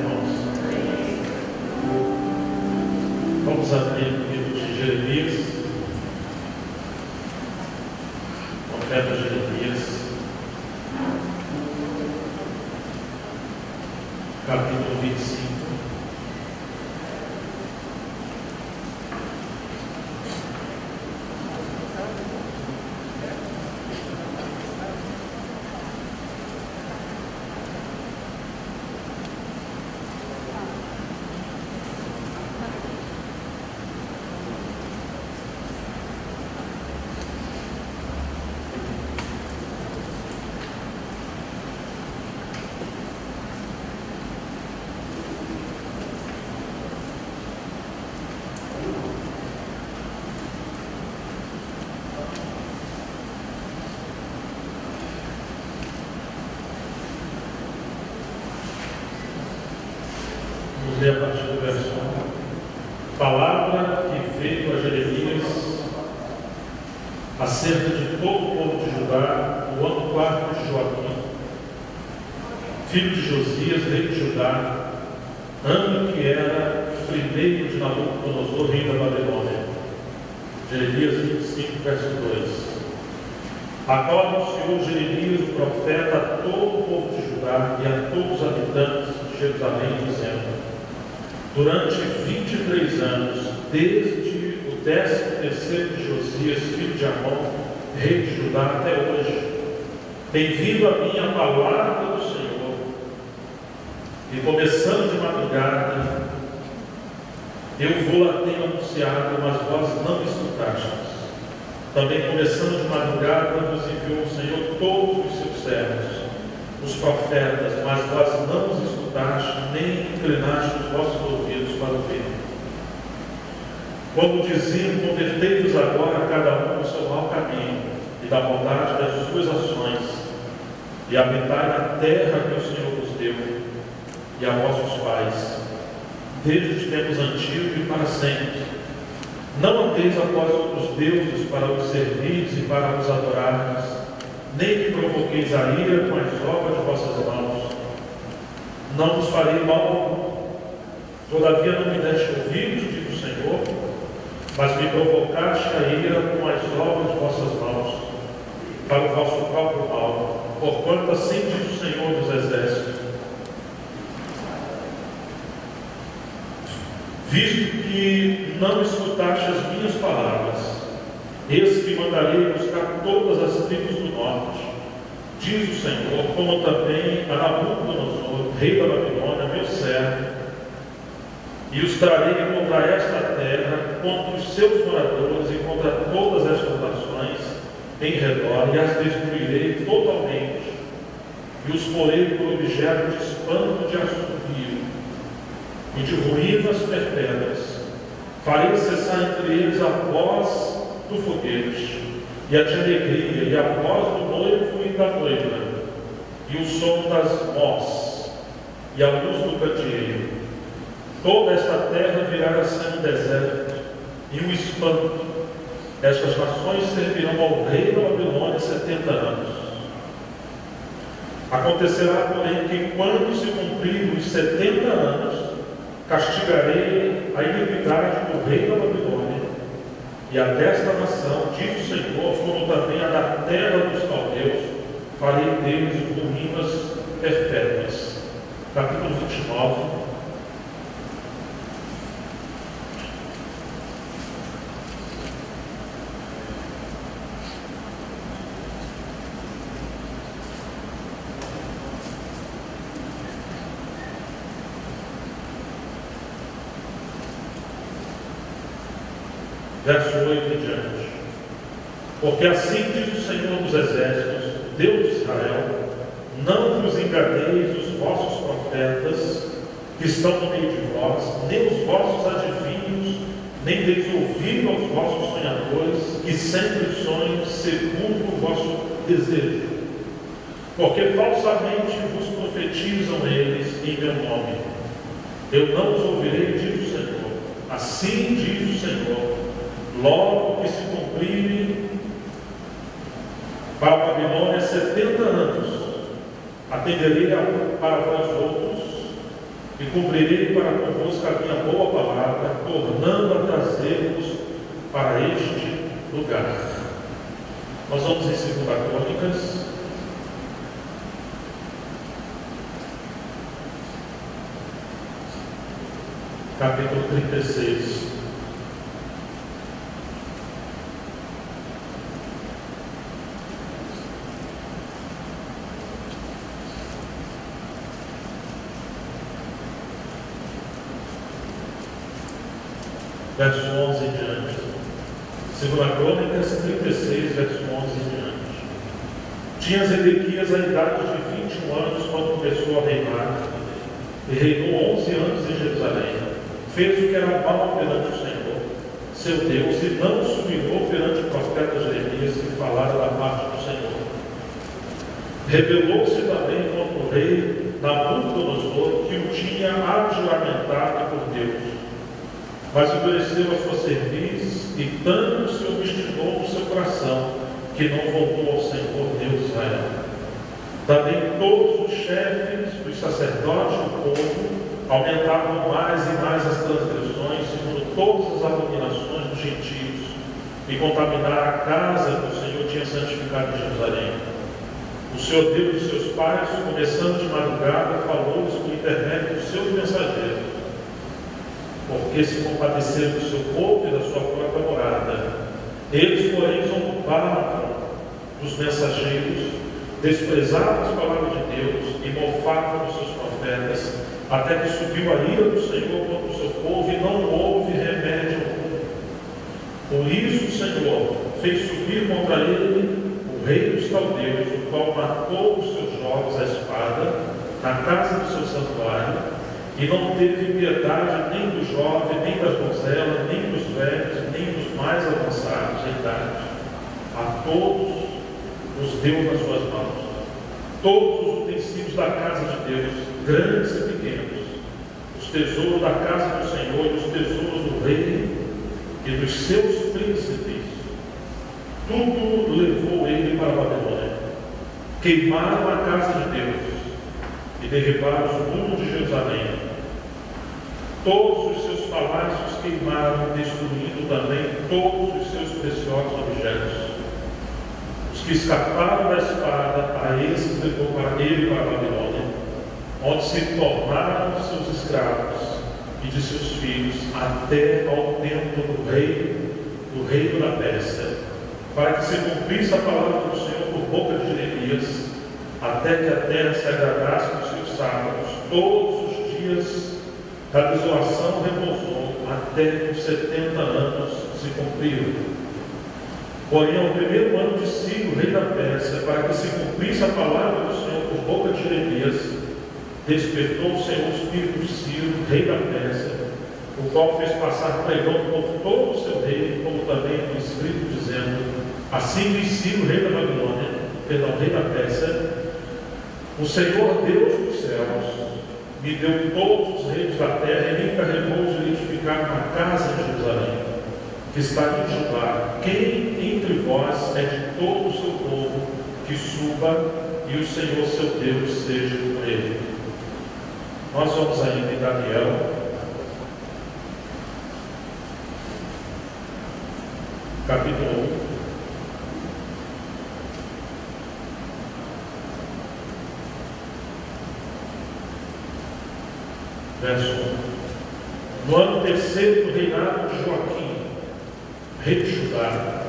irmãos? Vamos abrir o livro de Jeremias, profeta Jeremias, capítulo 25. Vamos ler a partir do verso 1. Palavra que veio a Jeremias acerca de todo o povo de Judá, no ano 4 de Joaquim, filho de Josias, rei de Judá, ano que era o primeiro de Nabucodonosor, rei da Babilônia. Jeremias 25, verso 2. A qual anunciou Jeremias, o profeta, a todo o povo de Judá e a todos os habitantes de Jerusalém, dizendo: durante 23 anos, desde o 13º de Josias, filho de Amon, rei de Judá, até hoje, tem vindo a mim a palavra do Senhor, e começando de madrugada, eu vou-la tenho anunciado, mas vós não escutastes. Também começando de madrugada, vos enviou o Senhor todos os seus servos, os profetas, mas vós não os escutastes, nem inclinaste os vossos ouvidos para ouvir. Quando diziam: convertei-vos agora cada um no seu mau caminho, e da bondade das suas ações, e habitai na terra que o Senhor vos deu, e a vossos pais, desde os tempos antigos e para sempre. Não andeis após outros deuses para os servirdes e para os adorardes, nem me provoqueis a ira com as obras de vossas mãos. Não vos farei mal algum. Todavia não me deste ouvidos, diz o Senhor, mas me provocaste a ira com as obras de vossas mãos, para o vosso próprio mal, porquanto assim diz o Senhor dos Exércitos: visto que não escutaste as minhas palavras, eis que mandarei buscar todas as tribos do norte, diz o Senhor, como também a Nabucodonosor, rei da Babilônia, meu servo, e os trarei contra esta terra, contra os seus moradores e contra todas estas nações em redor, e as destruirei totalmente, e os porei por objeto de espanto, de assobio e de ruínas perpétuas. Farei cessar entre eles a voz do foguete, e a de alegria, e a voz do noivo e da noiva, e o som das mós, e a luz do candeeiro. Toda esta terra virá a ser um deserto e um espanto. Estas nações servirão ao rei da Babilônia 70 anos. Acontecerá, porém, que quando se cumprirem os 70 anos, castigarei a iniquidade do rei da Babilônia e a desta nação, diz o Senhor, como também a da terra dos caldeus, farei deles ruínas perpétuas. Capítulo 29. Verso 8 em diante. Porque assim diz o Senhor dos Exércitos, Deus de Israel: não vos enganeis os vossos profetas que estão no meio de vós, nem os vossos adivinhos, nem deis ouvido aos vossos sonhadores, que sempre sonham segundo o vosso desejo. Porque falsamente vos profetizam eles em meu nome. Eu não os ouvirei, diz o Senhor. Assim diz o Senhor: logo que se cumprirem para a Babilônia 70 anos, atenderei para vós outros e cumprirei para convosco a minha boa palavra, tornando a trazer-vos para este lugar. Nós vamos em 2 Crônicas, capítulo 36. Verso 11 em diante. 2 Crônicas 36, verso 11 em diante. Tinha Zedequias a idade de 21 anos quando começou a reinar, e reinou 11 anos em Jerusalém. Fez o que era mal perante o Senhor, seu Deus, e não se humilhou perante o profeta Jeremias, que falara da parte do Senhor. Rebelou-se também contra o rei Nabucodonosor, que o tinha adjuramentado por Deus. Mas endureceu a sua cerviz, e tanto se obstinou no seu coração, que não voltou ao Senhor Deus de Israel. Também todos os chefes dos sacerdotes do povo aumentavam mais e mais as transgressões, segundo todas as abominações dos gentios, e contaminaram a casa que o Senhor tinha santificado em Jerusalém. O Senhor Deus de seus pais, começando de madrugada, falou-lhes por intermédio dos seus mensageiros, porque se compadeceram do seu povo e da sua própria morada. Eles, porém, zombavam dos mensageiros, desprezavam as palavras de Deus e mofavam dos seus profetas, até que subiu a ira do Senhor contra o seu povo, e não houve remédio algum. Por isso o Senhor fez subir contra ele o rei dos caldeus, o qual matou os seus jovens à espada na casa do seu santuário, e não teve piedade nem do jovem, nem das donzelas, nem dos velhos, nem dos mais avançados em idade. A todos os deu nas suas mãos. Todos os utensílios da casa de Deus, grandes e pequenos, os tesouros da casa do Senhor e os tesouros do rei e dos seus príncipes, tudo levou ele para a Babilônia. Queimaram a casa de Deus e derribaram os muros de Jerusalém. Todos os seus palácios queimaram, destruindo também todos os seus preciosos objetos. Os que escaparam da espada, a esses levou para ele para a Babilônia, onde se tornaram seus escravos e de seus filhos, até ao tempo do reino da Pérsia, para que se cumprisse a palavra do Senhor por boca de Jeremias, até que a terra se agradasse dos seus sábados. Todos os dias da desolação repousou, até que os 70 anos se cumpriram. Porém, ao primeiro ano de Ciro, rei da Pérsia, para que se cumprisse a palavra do Senhor por boca de Jeremias, despertou o Senhor o espírito de Ciro, rei da Pérsia, o qual fez passar pregão por todo o seu reino, como também no escrito, dizendo: assim diz Ciro, rei da Babilônia, rei da Pérsia: o Senhor Deus dos céus me deu todos os reinos da terra e me encarregou de edificar uma casa em Jerusalém, que está em Judá. Quem entre vós é de todo o seu povo, que suba, e o Senhor seu Deus seja com ele. Nós vamos ainda em Daniel, capítulo 1, verso 1. No ano terceiro do reinado de Joaquim, rei de Judá,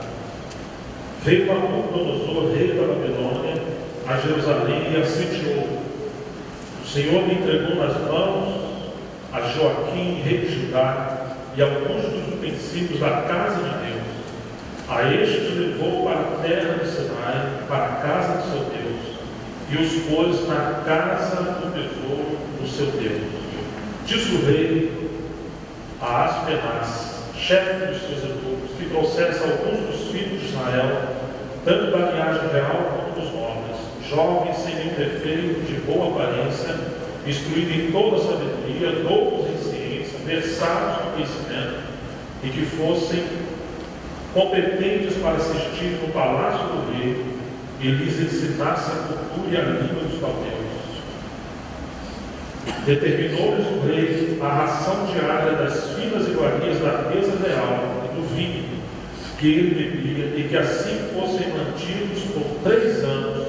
veio Nabucodonosor, rei da Babilônia, a Jerusalém e a sitiou. O Senhor me entregou nas mãos a Joaquim, rei de Judá, e alguns dos utensílios da casa de Deus. A estes levou para a terra de Sinai, para a casa de seu Deus, e os pôs na casa do tesouro do seu Deus. Disse o rei a Aspenaz, chefe dos seus eunucos, que trouxesse alguns dos filhos de Israel, tanto da linhagem real como dos nobres, jovens sem nenhum defeito, de boa aparência, instruídos em toda a sabedoria, doutos em ciência, versados no conhecimento, e que fossem competentes para assistir no palácio do rei, e lhes ensinasse a cultura e a língua dos caldeus. Determinou-lhes o rei a ração diária das finas iguarias da mesa real e do vinho que ele bebia, e que assim fossem mantidos por 3 anos,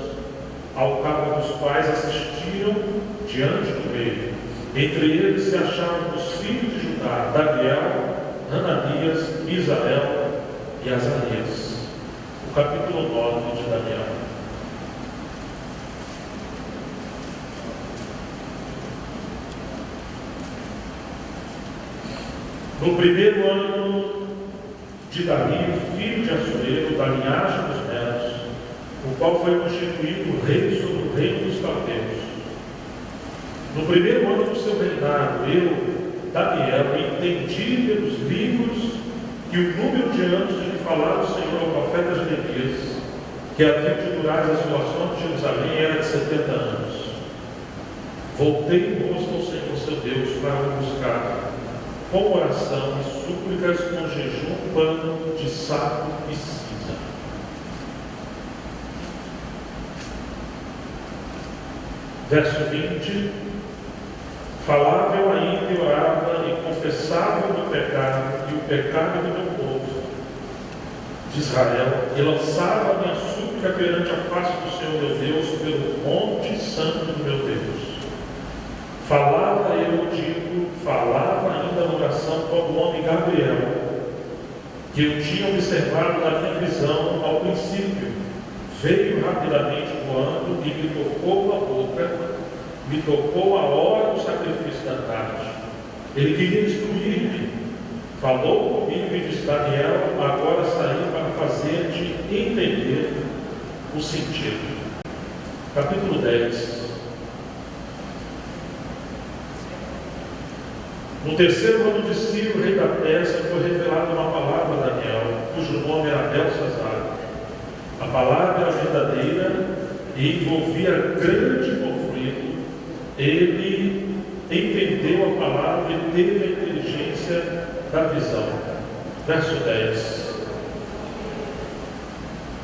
ao cabo dos quais assistiram diante do rei. Entre eles se achavam os filhos de Judá, Daniel, Hananias, Misael e Azarias. O capítulo 9 de Daniel. No primeiro ano de Dario, filho de Assuero, da linhagem dos Medos, o qual foi constituído rei sobre o reino dos caldeus. No primeiro ano do seu reinado, eu, Daniel, entendi pelos livros que o número de anos de que falava o Senhor ao profeta Jeremias, que havia de durar as assolações de Jerusalém, era de 70 anos. Voltei o rosto ao Senhor seu Deus para o buscar, com oração e súplicas, com jejum, pano de saco e cinza. Verso 20. Falava eu ainda e orava e confessava o meu pecado e o pecado do meu povo de Israel, e lançava a minha súplica perante a face do Senhor meu Deus pelo monte santo do meu Deus. Falava eu, falava ainda na oração com o homem Gabriel, que eu tinha observado na minha visão ao princípio. Veio rapidamente voando e me tocou a boca, me tocou a hora do sacrifício da tarde. Ele queria instruir-me. Falou comigo e disse: Daniel, agora saí para fazer-te entender o sentido. Capítulo 10. No terceiro ano de Ciro, rei da Pérsia, foi revelada uma palavra a Daniel, cujo nome era Belsazar. A palavra era verdadeira e envolvia grande conflito. Ele entendeu a palavra e teve a inteligência da visão. Verso 10.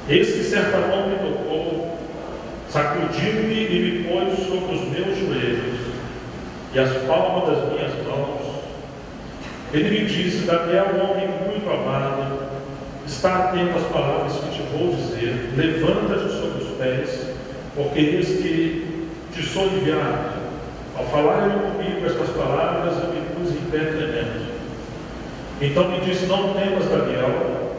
Eis que certa mão me tocou, sacudiu-me e me pôs sobre os meus joelhos e as palmas das minhas mãos. Ele me disse: Daniel, homem muito amado, está atento às palavras que te vou dizer. Levanta-te sobre os pés, porque eis que te sou enviado. Ao falar ele comigo estas palavras, eu me pus em pé tremendo. Então me disse: não temas, Daniel,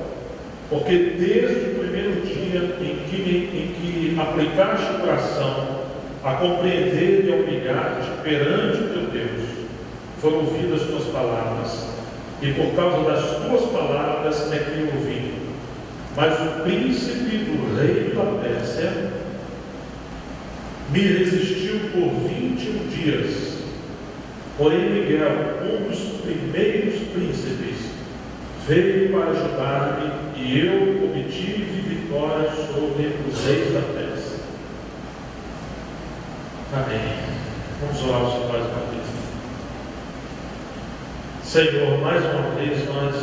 porque desde o primeiro dia em que aplicaste o coração a compreender e a humilhar-te perante o teu Deus, foram ouvidas as tuas palavras, e por causa das tuas palavras é que eu ouvi. Mas o príncipe do rei da Pérsia me resistiu por 21 dias. Porém Miguel, um dos primeiros príncipes, veio para ajudar-me, e eu obtive vitória sobre os reis da Pérsia. Amém. Vamos orar ao Senhor mais uma vez. Senhor, mais uma vez nós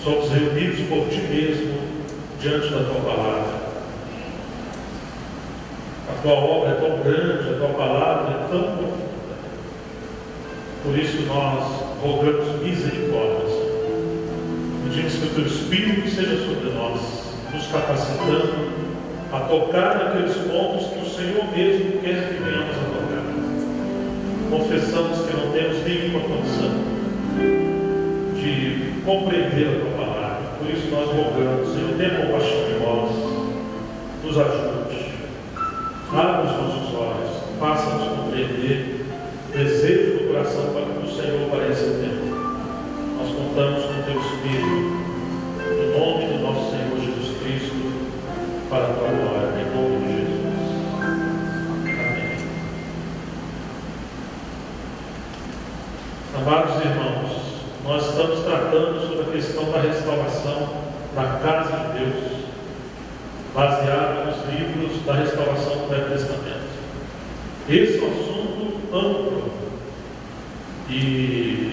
somos reunidos por Ti mesmo diante da Tua palavra. A Tua obra é tão grande, a Tua palavra é tão profunda. Por isso nós rogamos misericórdia, Senhor. Pedimos que o Teu Espírito seja sobre nós, nos capacitando a tocar naqueles pontos que o Senhor mesmo quer que venhamos a tocar. Confessamos que não temos nenhuma condição de compreender a Tua palavra. Por isso nós rogamos: Senhor, tenha compaixão de nós, nos ajude, abra os nossos olhos, faça-nos compreender o desejo do coração para que o Senhor pareça tempo. Nós contamos com o Teu Espírito, no nome do nosso Senhor Jesus Cristo, para a Tua glória, em nome de Jesus. Amém. Amados irmãos, nós estamos tratando sobre a questão da restauração da casa de Deus, baseado nos livros da restauração do Velho Testamento. Esse é um assunto amplo e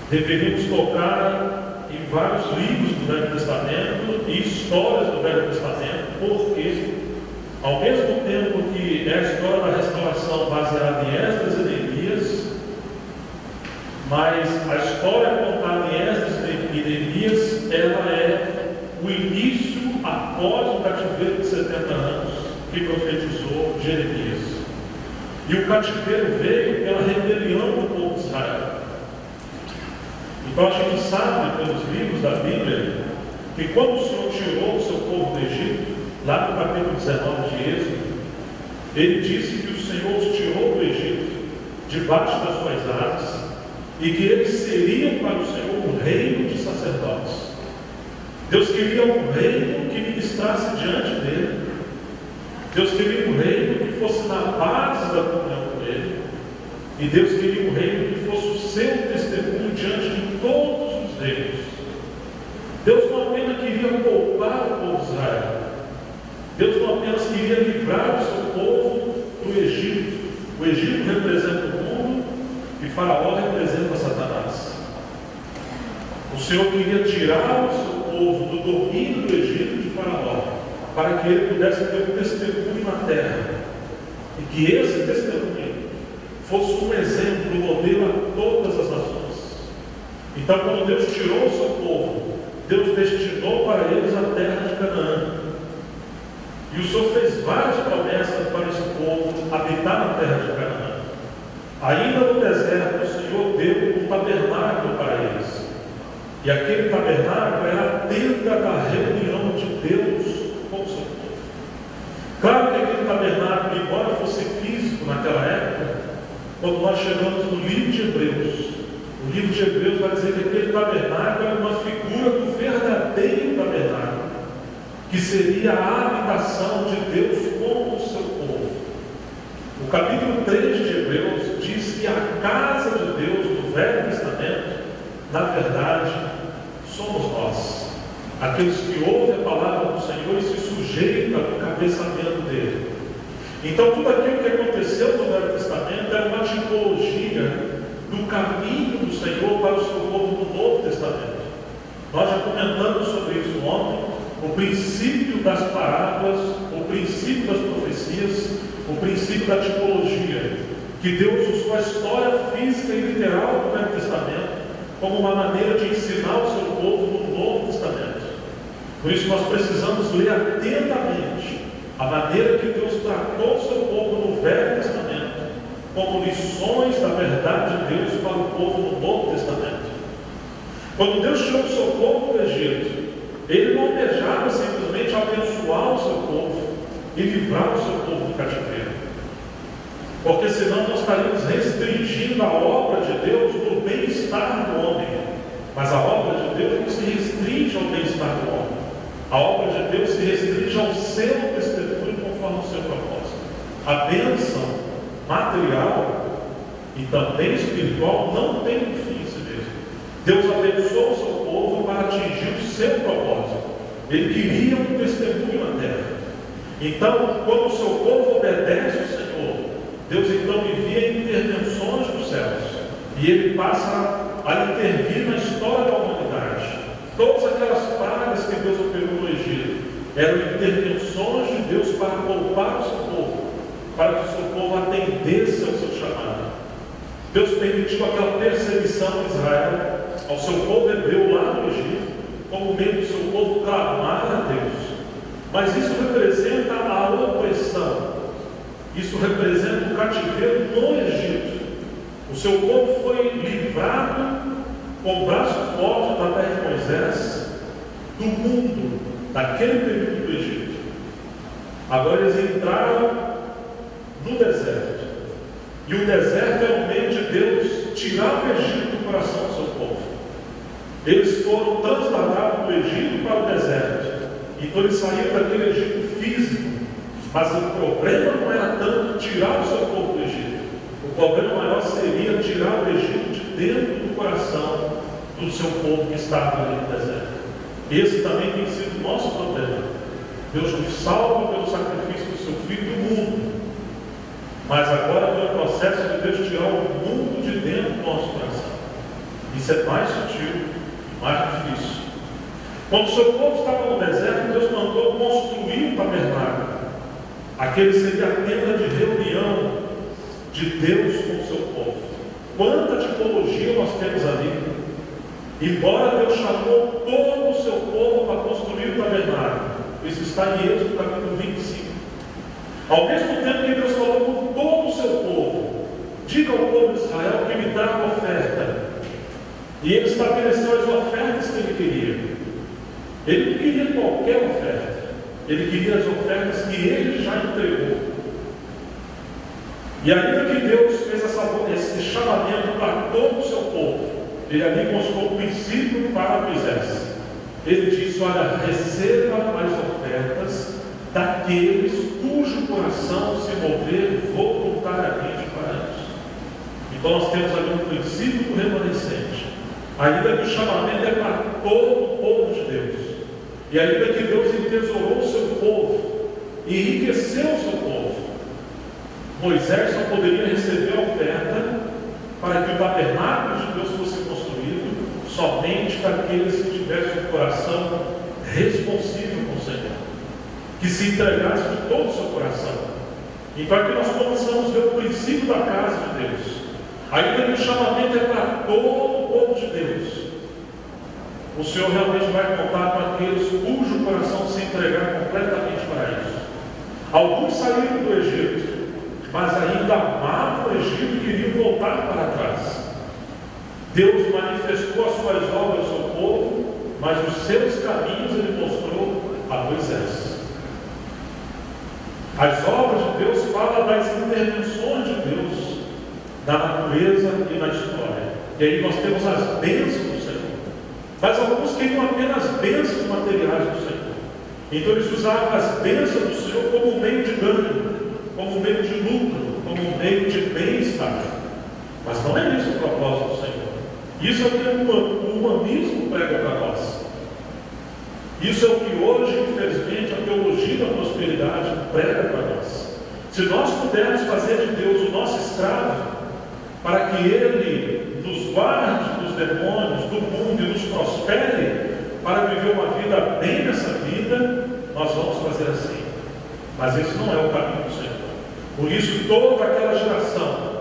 deveríamos tocar em vários livros do Velho Testamento e histórias do Velho Testamento, porque Ao mesmo tempo que é a história da restauração baseada em Esdras e Neemias, mas a história contada em Esdras e Neemias, ela é o início após o cativeiro de 70 anos que profetizou Jeremias. E o cativeiro veio pela rebelião do povo de Israel. Então a gente sabe pelos livros da Bíblia que quando o Senhor tirou o seu povo do Egito, lá no capítulo 19 de Êxodo, ele disse que o Senhor os tirou do Egito debaixo das suas asas e que eles seriam para o Senhor um reino de sacerdotes. Deus queria um reino que ministrasse diante dele. Deus queria um reino que fosse na base da comunhão com ele. E Deus queria um reino que fosse o seu testemunho diante de todos os reinos. Deus não apenas queria poupar o povo de Israel. Deus não apenas queria livrar o seu povo do Egito. O Egito representa o mundo e Faraó representa Satanás. O Senhor queria tirar o seu povo do domínio do Egito de Faraó, para que ele pudesse ter um testemunho na terra. E que esse testemunho fosse um exemplo, um modelo a todas as nações. Então, quando Deus tirou o seu povo, Deus destinou para eles a terra de Canaã. E o Senhor fez várias promessas para esse povo habitar na terra de Canaã. Ainda no deserto, o Senhor deu um tabernáculo para eles. E aquele tabernáculo era a tenda da reunião de Deus com o seu povo. Claro que aquele tabernáculo, embora fosse físico naquela época, quando nós chegamos no livro de Hebreus, o livro de Hebreus vai dizer que aquele tabernáculo era uma figura do verdadeiro tabernáculo, que seria a habitação de Deus com o seu povo. O capítulo 3 de Hebreus diz que a casa de Deus do Velho Testamento, na verdade, somos nós, aqueles que ouvem a palavra do Senhor e se sujeitam ao cabeçamento dele. Então, tudo aquilo que aconteceu no Velho Testamento era uma tipologia do caminho do Senhor para o seu povo no Novo Testamento. Nós já comentamos sobre isso ontem. O princípio das parábolas, o princípio das profecias, o princípio da tipologia, que Deus usou a história física e literal do Velho Testamento como uma maneira de ensinar o seu povo no Novo Testamento. Por isso nós precisamos ler atentamente a maneira que Deus tratou o seu povo no Velho Testamento como lições da verdade de Deus para o povo no Novo Testamento. Quando Deus tirou o seu povo do Egito, Ele não almejava simplesmente abençoar o seu povo e livrar o seu povo do cativeiro, porque senão nós estaríamos restringindo a obra de Deus no bem-estar do homem. Mas a obra de Deus não se restringe ao bem-estar do homem. A obra de Deus se restringe ao seu testemunho conforme o seu propósito. A bênção material e também espiritual não tem um fim em si mesmo. Deus abençoou o seu povo para atingir o seu propósito. Ele queria um testemunho na terra. Então, quando o seu povo obedece ao Senhor, Deus então envia intervenções dos céus. E Ele passa a intervir na história da humanidade. Todas aquelas pragas que Deus operou no Egito eram intervenções de Deus para poupar o seu povo, para que o seu povo atendesse ao seu chamado. Deus permitiu aquela perseguição de Israel ao seu povo hebreu lá no Egito, como meio do seu povo clamar a Deus. Mas isso representa a opressão, isso representa o cativeiro no Egito. O seu povo foi livrado com o braço forte através de Moisés do mundo, daquele período do Egito. Agora eles entraram no deserto. E o deserto é o meio de Deus tirar o Egito do coração do seu povo. Eles foram transladados do Egito para o deserto. Então eles saíram daquele Egito físico. Mas o problema não era tanto tirar o seu povo do Egito. O problema maior seria tirar o Egito de dentro do coração do seu povo que estava ali no deserto. Esse também tem sido o nosso problema. Deus nos salva pelo sacrifício do seu Filho do mundo. Mas agora vem o processo de Deus tirar o mundo de dentro do nosso coração. Isso é mais sutil, mais difícil. Quando o seu povo estava no deserto, Deus mandou construir um tabernáculo. Aquele seria a tenda de reunião de Deus com o seu povo. Quanta tipologia nós temos ali. Embora Deus chamou todo o seu povo para construir o tabernáculo, isso está em Êxodo capítulo 25. Ao mesmo tempo que Deus falou com todo o seu povo, diga ao povo de Israel que me traga oferta. E ele estabeleceu as ofertas que ele queria. Ele não queria qualquer oferta. Ele queria as ofertas que ele já entregou. E ainda que Deus fez esse chamamento para todo o seu povo, ele ali mostrou o princípio para Moisés. Ele disse: olha, receba as ofertas daqueles cujo coração se mover voluntariamente para isso. Então nós temos ali um princípio do remanescente. Ainda que o chamamento é para todo o povo de Deus. E ainda que Deus entesourou o seu povo e enriqueceu o seu povo, Moisés só poderia receber a oferta para que o tabernáculo de Deus fosse construído somente para aqueles que tivessem um coração responsivo com o Senhor, que se entregasse de todo o seu coração. E para que nós possamos ver o princípio da casa de Deus, ainda que o chamamento é para todo o povo de Deus, o Senhor realmente vai contar com aqueles cujo coração se entregar completamente para isso. Alguns saíram do Egito, mas ainda amavam o Egito e queriam voltar para trás. Deus manifestou as suas obras ao seu povo, mas os seus caminhos ele mostrou a Moisés. As obras de Deus falam das intervenções de Deus na natureza e na história. E aí nós temos as bênçãos do Senhor. Mas alguns queriam apenas bênçãos materiais do Senhor. Então eles usavam as bênçãos do Senhor como um meio de ganho, como um meio de lucro, como um meio de bem-estar. Mas não é isso o propósito do Senhor. Isso é o que o humanismo prega para nós. Isso é o que hoje, infelizmente, a teologia da prosperidade prega para nós. Se nós pudermos fazer de Deus o nosso escravo, para que Ele nos guarde dos demônios, do mundo e nos prospere, para viver uma vida bem nessa vida, nós vamos fazer assim. Mas esse não é o caminho do Senhor. Por isso, toda aquela geração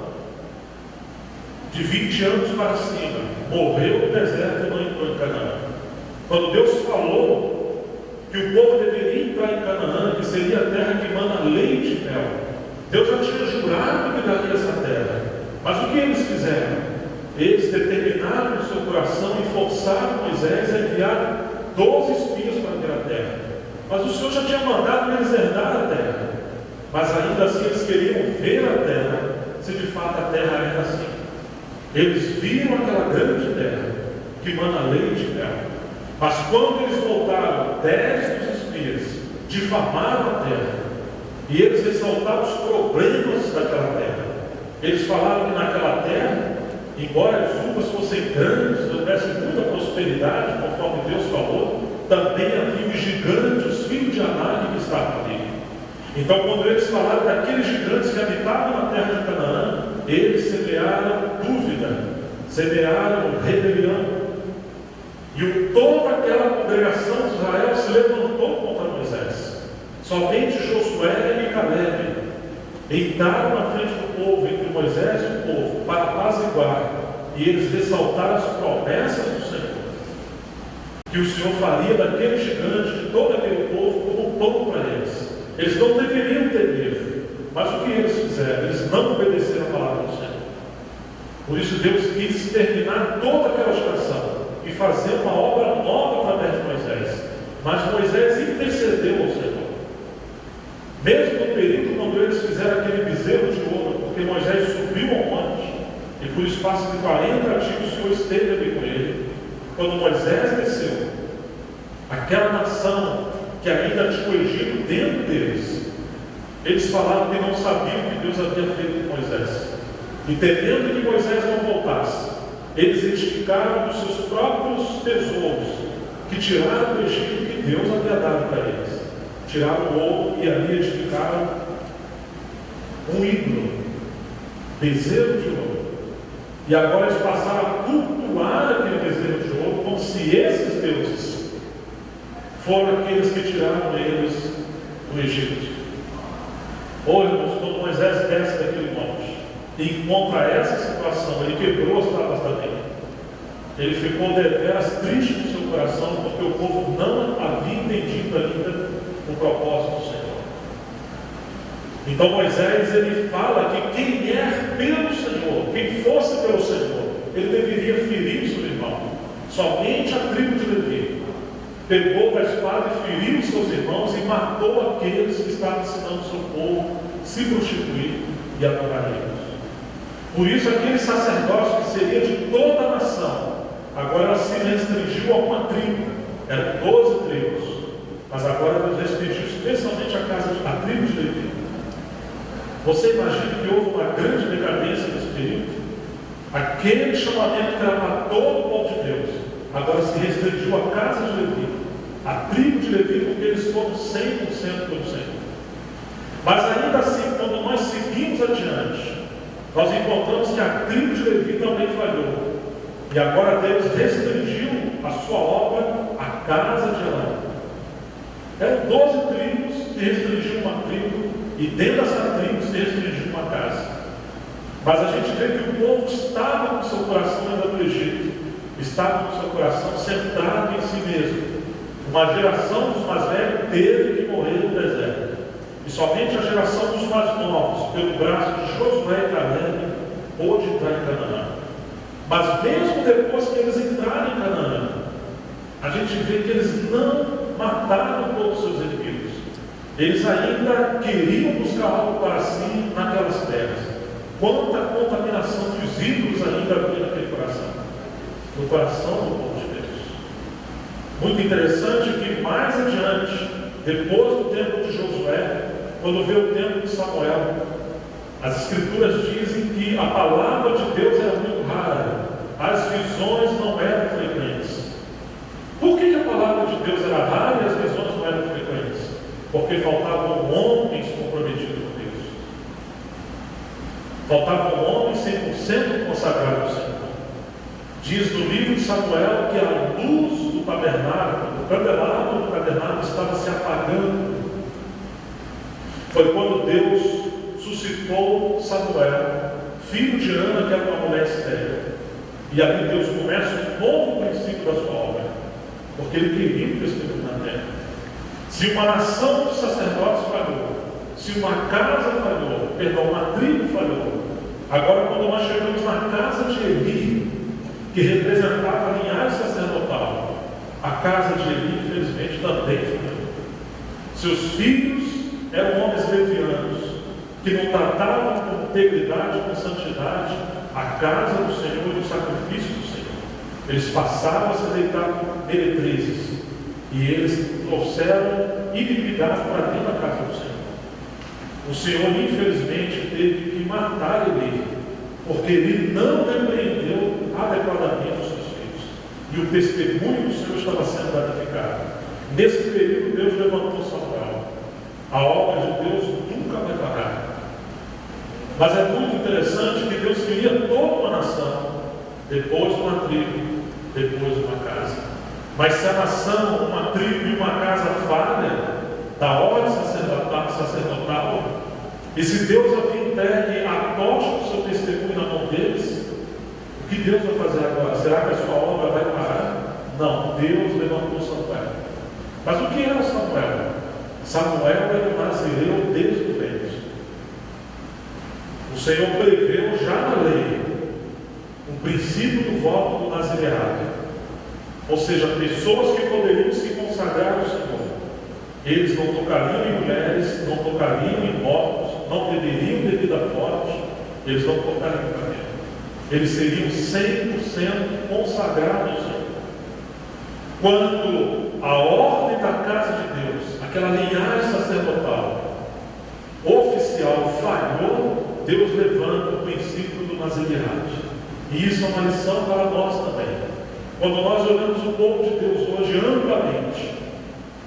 de 20 anos para cima morreu no deserto e não entrou em Canaã. Quando Deus falou que o povo deveria entrar em Canaã, que seria a terra que mana leite e mel, Deus já tinha jurado que daria essa terra. Mas o que eles fizeram? Eles determinaram no seu coração e forçaram Moisés a enviar 12 espias para aquela terra. Mas o Senhor já tinha mandado eles herdar a terra. Mas ainda assim eles queriam ver a terra, se de fato a terra era assim. Eles viram aquela grande terra que mana leite e mel. Mas quando eles voltaram, 10 dos espias difamaram a terra. E eles ressaltaram os problemas daquela terra. Eles falaram que naquela terra, embora as uvas fossem grandes, houvesse muita prosperidade, conforme Deus falou, também havia os gigantes, os filhos de Anak, que estavam ali. Então, quando eles falaram daqueles gigantes que habitavam na terra de Canaã, eles semearam dúvida, semearam rebelião. E toda aquela congregação de Israel se levantou contra Moisés. Somente Josué e Caleb entraram na frente do povo, entre Moisés e o povo, para apaziguar. E eles ressaltaram as promessas do Senhor, que o Senhor faria daquele gigante, de todo aquele povo, como um pão para eles. Eles não deveriam ter medo, mas o que eles fizeram? Eles não obedeceram a palavra do Senhor. Por isso Deus quis terminar toda aquela geração e fazer uma obra nova através de Moisés. Mas Moisés intercedeu ao Senhor. Mesmo no período quando eles fizeram aquele bezerro de ouro, porque Moisés subiu ao monte, e por espaço de 40 dias o Senhor esteve ali com ele. Quando Moisés desceu, aquela nação que ainda tinha o Egito dentro deles, eles falaram que não sabiam o que Deus havia feito com Moisés. E temendo que Moisés não voltasse, eles edificaram dos seus próprios tesouros, que tiraram do Egito que Deus havia dado para eles. Tiraram o ouro e ali edificaram um ídolo, bezerro de ouro. E agora eles passaram a cultuar aquele bezerro de ouro, como se esses deuses foram aqueles que tiraram eles do Egito. Ou, irmãos, quando Moisés desce daquele monte e encontra essa situação, ele quebrou as tábuas da lei. Ele ficou deveras triste no seu coração, porque o povo não havia entendido ainda o propósito do Senhor. Então Moisés, ele fala que quem é pelo Senhor, quem fosse pelo Senhor, ele deveria ferir o seu irmão. Somente a tribo de Levi pegou a espada e feriu os seus irmãos e matou aqueles que estavam ensinando o seu povo a se prostituir e adorar a Deus. Por isso aquele sacerdócio que seria de toda a nação, agora se restringiu a uma tribo. Eram 12 tribos, mas agora Deus restringiu especialmente a tribo de Levi. Você imagina que houve uma grande decadência nesse período? Aquele chamamento que era para todo o povo de Deus, agora se restringiu à casa de Levi, a tribo de Levi, porque eles foram 100% pelo Senhor. Mas ainda assim, quando nós seguimos adiante, nós encontramos que a tribo de Levi também falhou. E agora Deus restringiu a sua obra à casa de Arão. Eram 12 tribos que restringiu uma tribo, e dentro dessa tribo se restringiu uma casa. Mas a gente vê que o povo estava com seu coração ainda no Egito, estava com seu coração centrado em si mesmo. Uma geração dos mais velhos teve que morrer no deserto. E somente a geração dos mais novos, pelo braço de Josué e Caleb, pôde entrar em Canaã. Mas mesmo depois que eles entraram em Canaã, a gente vê que eles não mataram todos os seus inimigos. Eles ainda queriam buscar algo para si naquelas terras. Quanta contaminação dos ídolos ainda havia naquele coração, no coração do povo de Deus. Muito interessante que mais adiante, depois do tempo de Josué, quando veio o tempo de Samuel, as escrituras dizem que a palavra de Deus era muito rara, as visões não eram frequentes. Por que a palavra de Deus era rara e as visões não eram frequentes? Porque faltavam homens comprometidos com Deus. Faltavam homens 100% consagrados ao Senhor. Diz no livro de Samuel que a luz do tabernáculo, o candelabro do tabernáculo estava se apagando. Foi quando Deus suscitou Samuel, filho de Ana, que era uma mulher estéril. E ali Deus começa um novo princípio da sua obra, porque Ele queria o testemunho na terra. Se uma nação de sacerdotes falhou, se uma casa falhou, perdão, uma tribo falhou, agora quando nós chegamos na casa de Eli, que representava a linhagem sacerdotal, a casa de Eli, infelizmente, também falhou. Seus filhos eram homens levianos, que não tratavam com integridade, com santidade, a casa do Senhor e o sacrifício do Senhor. Eles passaram a se deitar com meretrizes, e eles trouxeram iniquidade para dentro da casa do Senhor. O Senhor, infelizmente, teve que matar Eli, porque ele não repreendeu adequadamente os seus filhos. E o testemunho do Senhor estava sendo danificado. Nesse período, Deus levantou Samuel. A obra de Deus nunca vai parar. Mas é muito interessante que Deus queria toda uma nação, depois uma tribo, depois uma casa. Mas se a nação, uma tribo e uma casa falha da ordem sacerdotal, e se Deus havia entregue a tocha do seu testemunho na mão deles, o que Deus vai fazer agora? Será que a sua obra vai parar? Não, Deus levantou Samuel. Mas o que era Samuel? Samuel era um nazireu desde o ventre. O Senhor preveu já na lei o princípio do voto do nazireado. Ou seja, pessoas que poderiam se consagrar ao Senhor. Eles não tocariam em mulheres, não tocariam em mortos, não beberiam bebida forte, eles não tocariam em cabelo. Eles seriam 100% consagrados ao Senhor. Quando a ordem da casa de Deus, aquela linhagem sacerdotal oficial falhou, Deus levanta o princípio do nazireado. E isso é uma lição para nós também. Quando nós olhamos o povo de Deus hoje amplamente,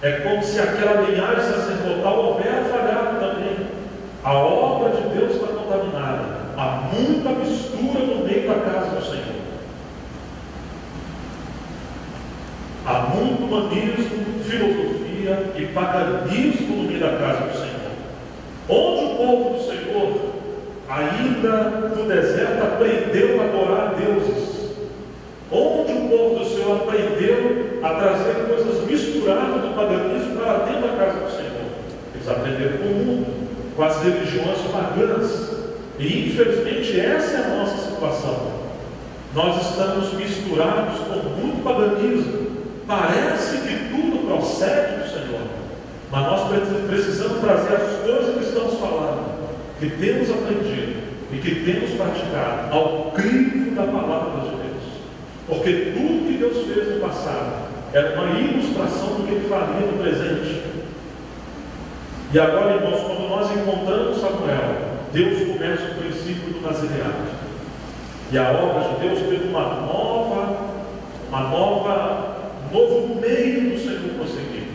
é como se aquela linhagem sacerdotal houver falhado também. A obra de Deus está contaminada. Há muita mistura no meio da casa do Senhor. Há muito humanismo, filosofia e paganismo no meio da casa do Senhor. Onde o povo vida do deserto aprendeu a adorar deuses. Onde o povo do Senhor aprendeu a trazer coisas misturadas do paganismo para dentro da casa do Senhor. Eles aprenderam com o mundo, com as religiões pagãs. E infelizmente essa é a nossa situação. Nós estamos misturados com muito paganismo. Parece que tudo procede do Senhor, mas nós precisamos trazer as coisas que estamos falando, que temos aprendido e que temos praticado, ao crivo da palavra de Deus. Porque tudo que Deus fez no passado era uma ilustração do que Ele faria no presente. E agora, irmãos, quando nós encontramos Samuel, Deus começa o princípio do nazireado. E a obra de Deus teve um novo meio do Senhor prosseguir.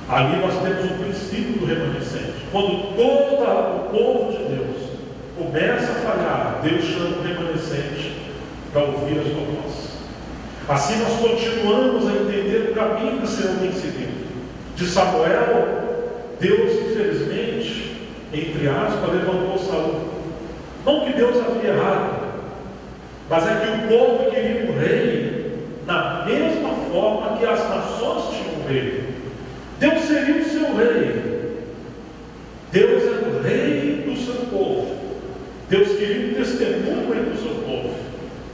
Ali nós temos o princípio do remanescente. Quando todo o povo de Deus começa a falhar, Deus chama o remanescente para ouvir a sua voz. Assim nós continuamos a entender o caminho que o Senhor tem seguido. De Samuel, Deus infelizmente, entre aspas, levantou Saul. Não que Deus havia errado, mas é que o povo queria um rei da mesma forma que as nações tinham um rei. Deus seria o seu rei. Deus é o rei do seu povo. Deus queria um testemunho entre o seu povo,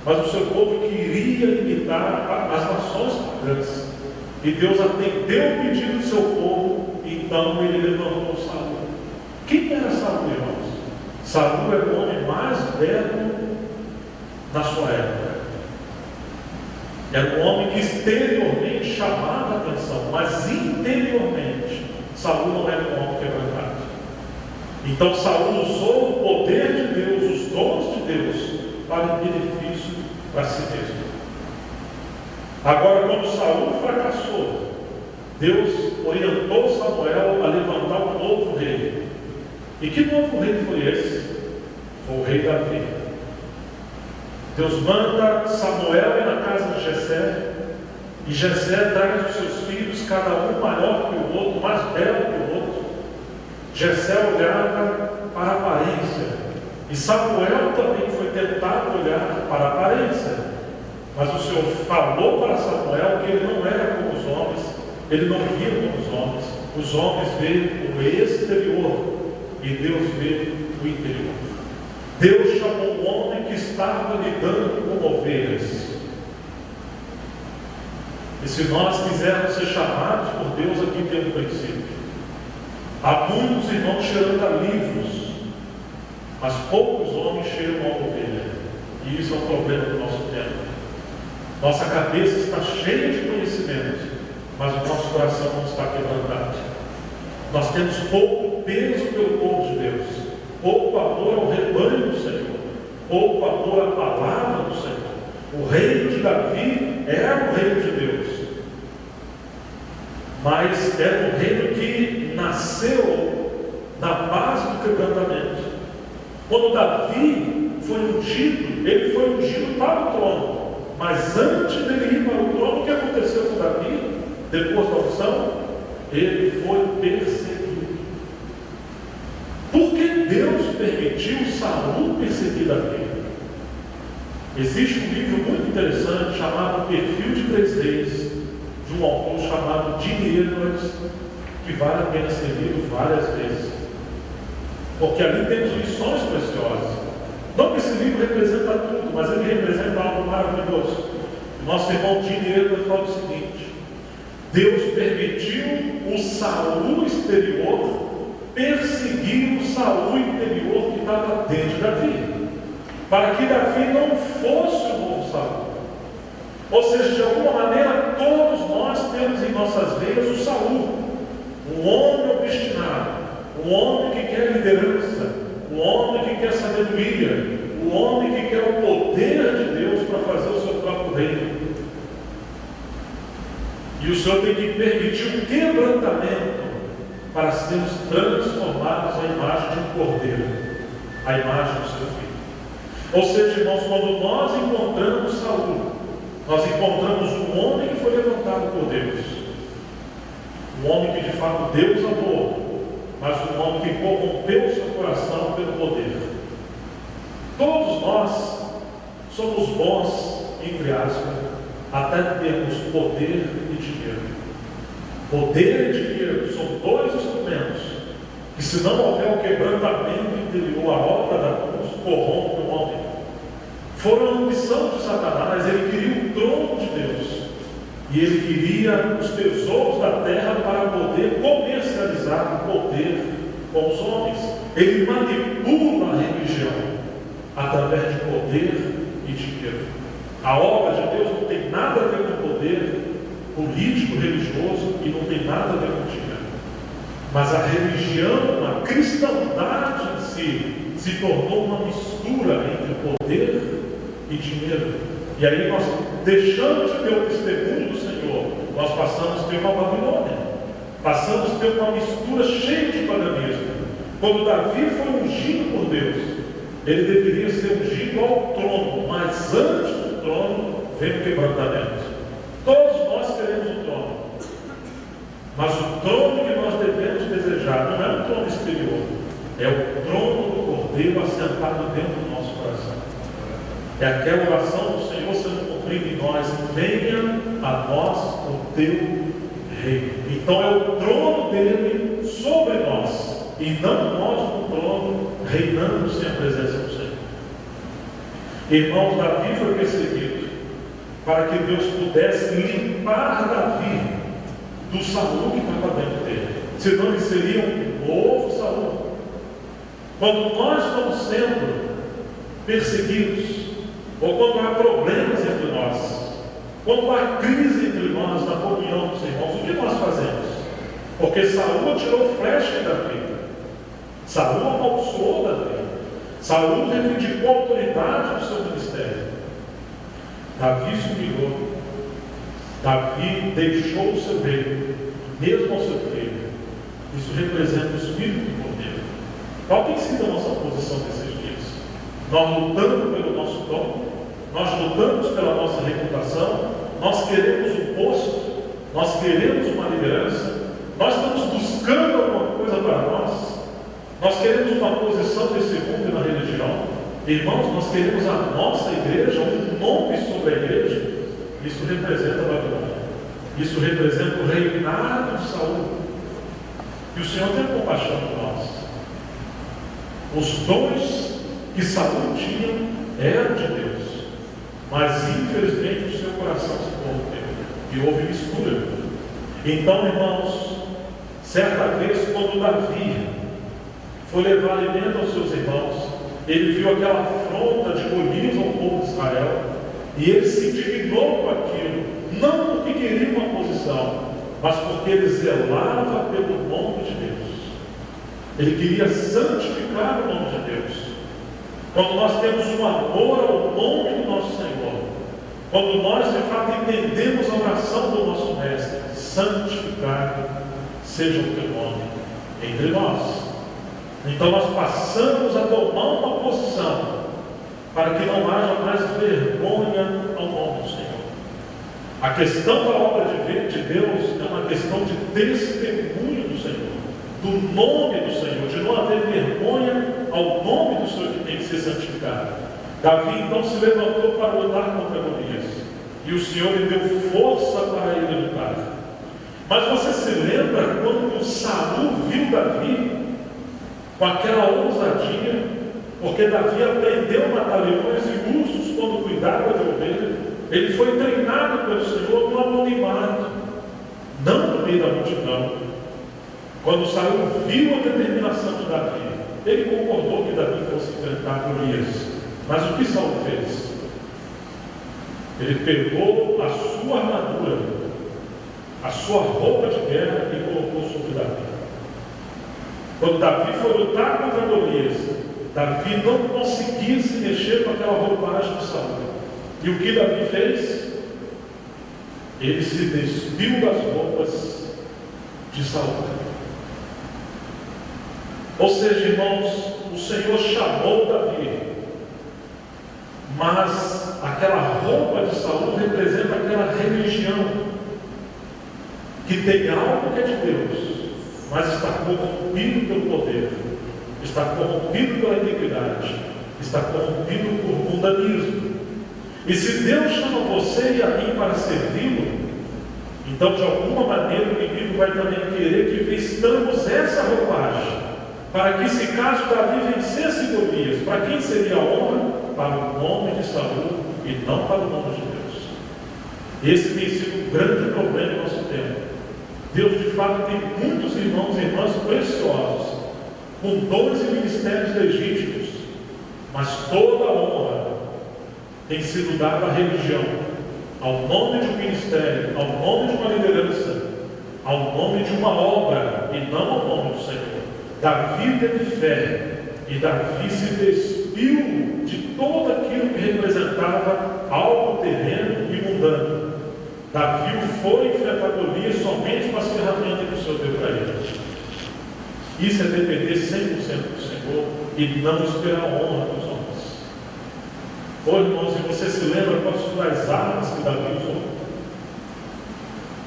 mas o seu povo queria imitar as nações pagãs. E Deus atendeu o pedido do seu povo, então ele levantou Saul. Quem era Saul, irmãos? Saul era o homem mais belo da sua época. Era um homem que exteriormente chamava a atenção, mas interiormente Saul não era um homem quebrantado. Então Saul usou o poder de Deus, os dons de Deus, para benefício para si mesmo. Agora, quando Saul fracassou, Deus orientou Samuel a levantar um novo rei. E que novo rei foi esse? Foi o rei Davi. Deus manda Samuel ir na casa de Jessé, e Jessé traz os seus filhos, cada um maior que o outro, mais belo que o outro. Jessé olhava para a aparência, e Samuel também foi tentado olhar para a aparência, mas o Senhor falou para Samuel que ele não era como os homens, ele não via como os homens veem o exterior, e Deus vê o interior. Deus chamou um homem que estava lidando com ovelhas. E se nós quisermos ser chamados por Deus, aqui tem um princípio. Há muitos irmãos cheirando a livros, mas poucos homens cheiram a ovelha. E isso é um problema do nosso tempo. Nossa cabeça está cheia de conhecimento, mas o nosso coração não está quebrantado. Nós temos pouco peso pelo povo de Deus, pouco amor ao rebanho do Senhor, pouco amor à palavra do Senhor. O reino de Davi era o reino de Deus, mas era um reino que nasceu da base do quebrantamento. Quando Davi foi ungido, ele foi ungido para o trono, mas antes dele ir para o trono, o que aconteceu com Davi? Depois da unção, ele foi perseguido. Por que Deus permitiu Saul perseguir Davi? Existe um livro muito interessante chamado Perfil de 3 Reis, de um autor chamado Jimmy Edwards, que vale a pena ser lido várias vezes, porque ali temos lições preciosas. Não que esse livro representa tudo, mas ele representa algo maravilhoso. Nosso irmão Jimmy Edwards fala o seguinte: Deus permitiu o Saul exterior perseguir o Saul interior que estava dentro de Davi, para que Davi não fosse o novo Saul. Ou seja, de alguma maneira, todos nós temos em nossas veias o Saul, um homem obstinado, um homem que quer liderança, um homem que quer sabedoria, um homem que quer o poder de Deus para fazer o seu próprio reino. E o Senhor tem que permitir um quebrantamento para sermos transformados à imagem de um cordeiro, à imagem do seu filho. Ou seja, irmãos, quando nós encontramos Saul, nós encontramos um homem que foi levantado por Deus, um homem que de fato Deus amou, mas um homem que corrompeu o seu coração pelo poder. Todos nós somos bons, entre aspas, até termos poder e dinheiro. Poder e dinheiro são dois instrumentos que, se não houver o quebrantamento interior, a obra da cruz corrompe o homem. Foram a ambição de Satanás. Ele queria o trono de Deus e ele queria os tesouros da terra para poder comercializar o poder com os homens. Ele manipula a religião através de poder e dinheiro. A obra de Deus não tem nada a ver com poder político, religioso, e não tem nada a ver com dinheiro. Mas a religião, a cristandade em si, se tornou uma mistura entre poder e dinheiro. E aí nós, deixando de ter o testemunho do Senhor, nós passamos a ter uma Babilônia. Passamos a ter uma mistura cheia de paganismo. Quando Davi foi ungido por Deus, ele deveria ser ungido ao trono, mas antes do trono vem o quebrantamento. Todos nós queremos o trono, mas o trono que nós devemos desejar não é um trono exterior, é o trono do Cordeiro assentado dentro do nosso coração. É aquela oração do Senhor sendo cumprida em nós: venha a nós o teu reino. Então é o trono dele sobre nós, e não nós no trono reinando sem a presença do Senhor. Irmãos, Davi foi perseguido para que Deus pudesse limpar Davi do Saul que estava dentro dele. Senão ele seria um novo Saul. Quando nós estamos sendo perseguidos, ou quando há problemas entre nós, quando há crise entre nós na comunhão dos irmãos, o que nós fazemos? Porque Saul tirou flecha em Davi. Saul amaldiçoou Davi. Saul reivindicou a autoridade do seu ministério. Davi se humilhou. Davi deixou o seu reino, mesmo ao seu filho. Isso representa o espírito do Cordeiro. Qual tem sido a nossa posição nesses dias? Nós lutamos pelo nosso dom, nós lutamos pela nossa reputação, nós queremos um posto, nós queremos uma liderança, nós estamos buscando alguma coisa para nós queremos uma posição nesse mundo e na religião. Irmãos, nós queremos a nossa igreja, um nome sobre a igreja. Isso representa a Babilônia. Isso representa o reinado de Saul. E o Senhor tem compaixão de nós. Os dons que Saul tinha eram de Deus, mas infelizmente o seu coração se corrompeu e houve mistura. Então, irmãos, certa vez, quando Davi foi levar alimento aos seus irmãos, ele viu aquela afronta de Golias ao povo de Israel, e ele se indignou com aquilo, não porque queria uma posição, mas porque ele zelava pelo nome de Deus. Ele queria santificar o nome de Deus. Quando nós temos um amor ao nome do nosso Senhor, quando nós de fato entendemos a oração do nosso Mestre: santificado seja o teu nome entre nós. Então nós passamos a tomar uma posição para que não haja mais vergonha ao nome do Senhor. A questão da obra de Deus é uma questão de testemunho do Senhor, do nome do Senhor, de não haver vergonha ao nome do Senhor que tem que ser santificado. Davi então se levantou para lutar contra Golias, e o Senhor lhe deu força para ele lutar. Mas você se lembra quando Saul viu Davi com aquela ousadia, porque Davi aprendeu a matar leões e ursos quando cuidava de ovelha. Ele foi treinado pelo Senhor no anonimato, não no meio da multidão. Quando Saul viu a determinação de Davi, ele concordou que Davi fosse enfrentar Golias. Mas o que Saul fez? Ele pegou a sua armadura, a sua roupa de guerra, e colocou sobre Davi. Quando Davi foi lutar contra Golias, Davi não conseguia se mexer com aquela roupagem de Saul. E o que Davi fez? Ele se despiu das roupas de Saul. Ou seja, irmãos, o Senhor chamou Davi, mas aquela roupa de Saul representa aquela religião que tem algo que é de Deus, mas está corrompido pelo poder, está corrompido pela iniquidade, está corrompido por mundanismo. E se Deus chama você e a mim para servi-lo, então de alguma maneira o inimigo vai também querer que vestamos essa roupagem, para que, se caso Davi vencesse Golias, para quem seria a honra? Para o nome de Saul e não para o nome de Deus. Esse tem sido um grande problema em nosso tempo. Deus de fato tem muitos irmãos e irmãs preciosos, com dons e ministérios legítimos, mas toda a honra tem sido dada à religião, ao nome de um ministério, ao nome de uma liderança, ao nome de uma obra, e não ao nome do Senhor. Davi teve fé, e Davi se despiu de tudo aquilo que representava algo terreno e mundano. Davi foi enfrentar Golias somente com as ferramentas que o Senhor deu para ele. Isso é depender 100% do Senhor e não esperar a honra dos homens. Ô irmãos, e você se lembra quais foram as armas que Davi usou?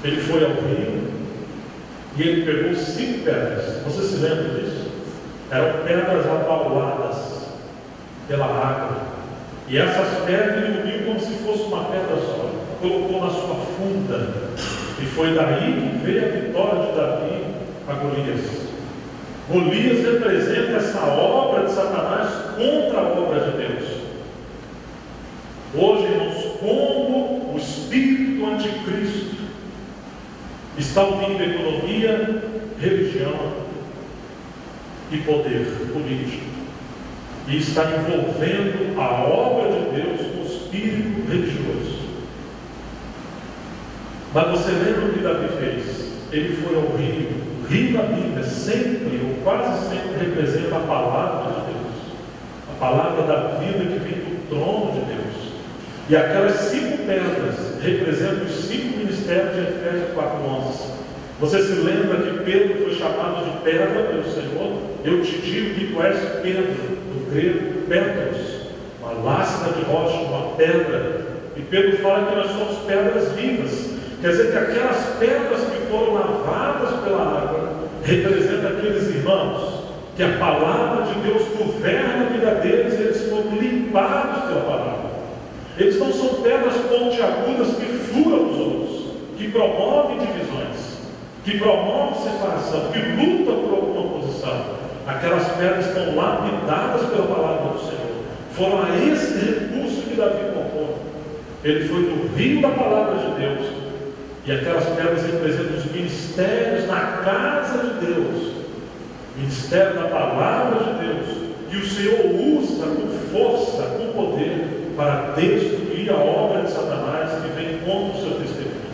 Ele foi ao rio e ele pegou 5 pedras. Você se lembra disso? Eram pedras abauladas pela água. E essas pedras ele uniu como se fosse uma pedra só. Colocou na sua funda. E foi daí que veio a vitória de Davi a Golias. Golias representa essa obra de Satanás contra a obra de Deus. Hoje, irmãos, como o espírito do anticristo está unindo economia, religião e poder político, e está envolvendo a obra de Deus com o espírito religioso. Mas você lembra o que Davi fez? Ele foi ao rio. O rio da Bíblia sempre, ou quase sempre, representa a palavra de Deus, a palavra da vida que vem do trono de Deus. E aquelas 5 pedras representam os 5 ministérios de Efésios 4:11. Você se lembra que Pedro foi chamado de pedra pelo Senhor? Eu te digo que tu és Pedro, do grego Petros, uma lasca de rocha, uma pedra. E Pedro fala que nós somos pedras vivas. Quer dizer que aquelas pedras que foram lavadas pela água representam aqueles irmãos que a palavra de Deus governa a vida deles e eles foram limpados pela palavra. Eles não são pedras pontiagudas que furam os outros, que promovem divisões, que promovem separação, que lutam por alguma posição. Aquelas pedras estão lapidadas pela palavra do Senhor. Foram a esse recurso que Davi comprou. Ele foi do rio da palavra de Deus. E aquelas pedras representam os ministérios na casa de Deus. Ministério da palavra de Deus. Que o Senhor usa com força, com poder, para destruir a obra de Satanás que vem contra o seu testemunho.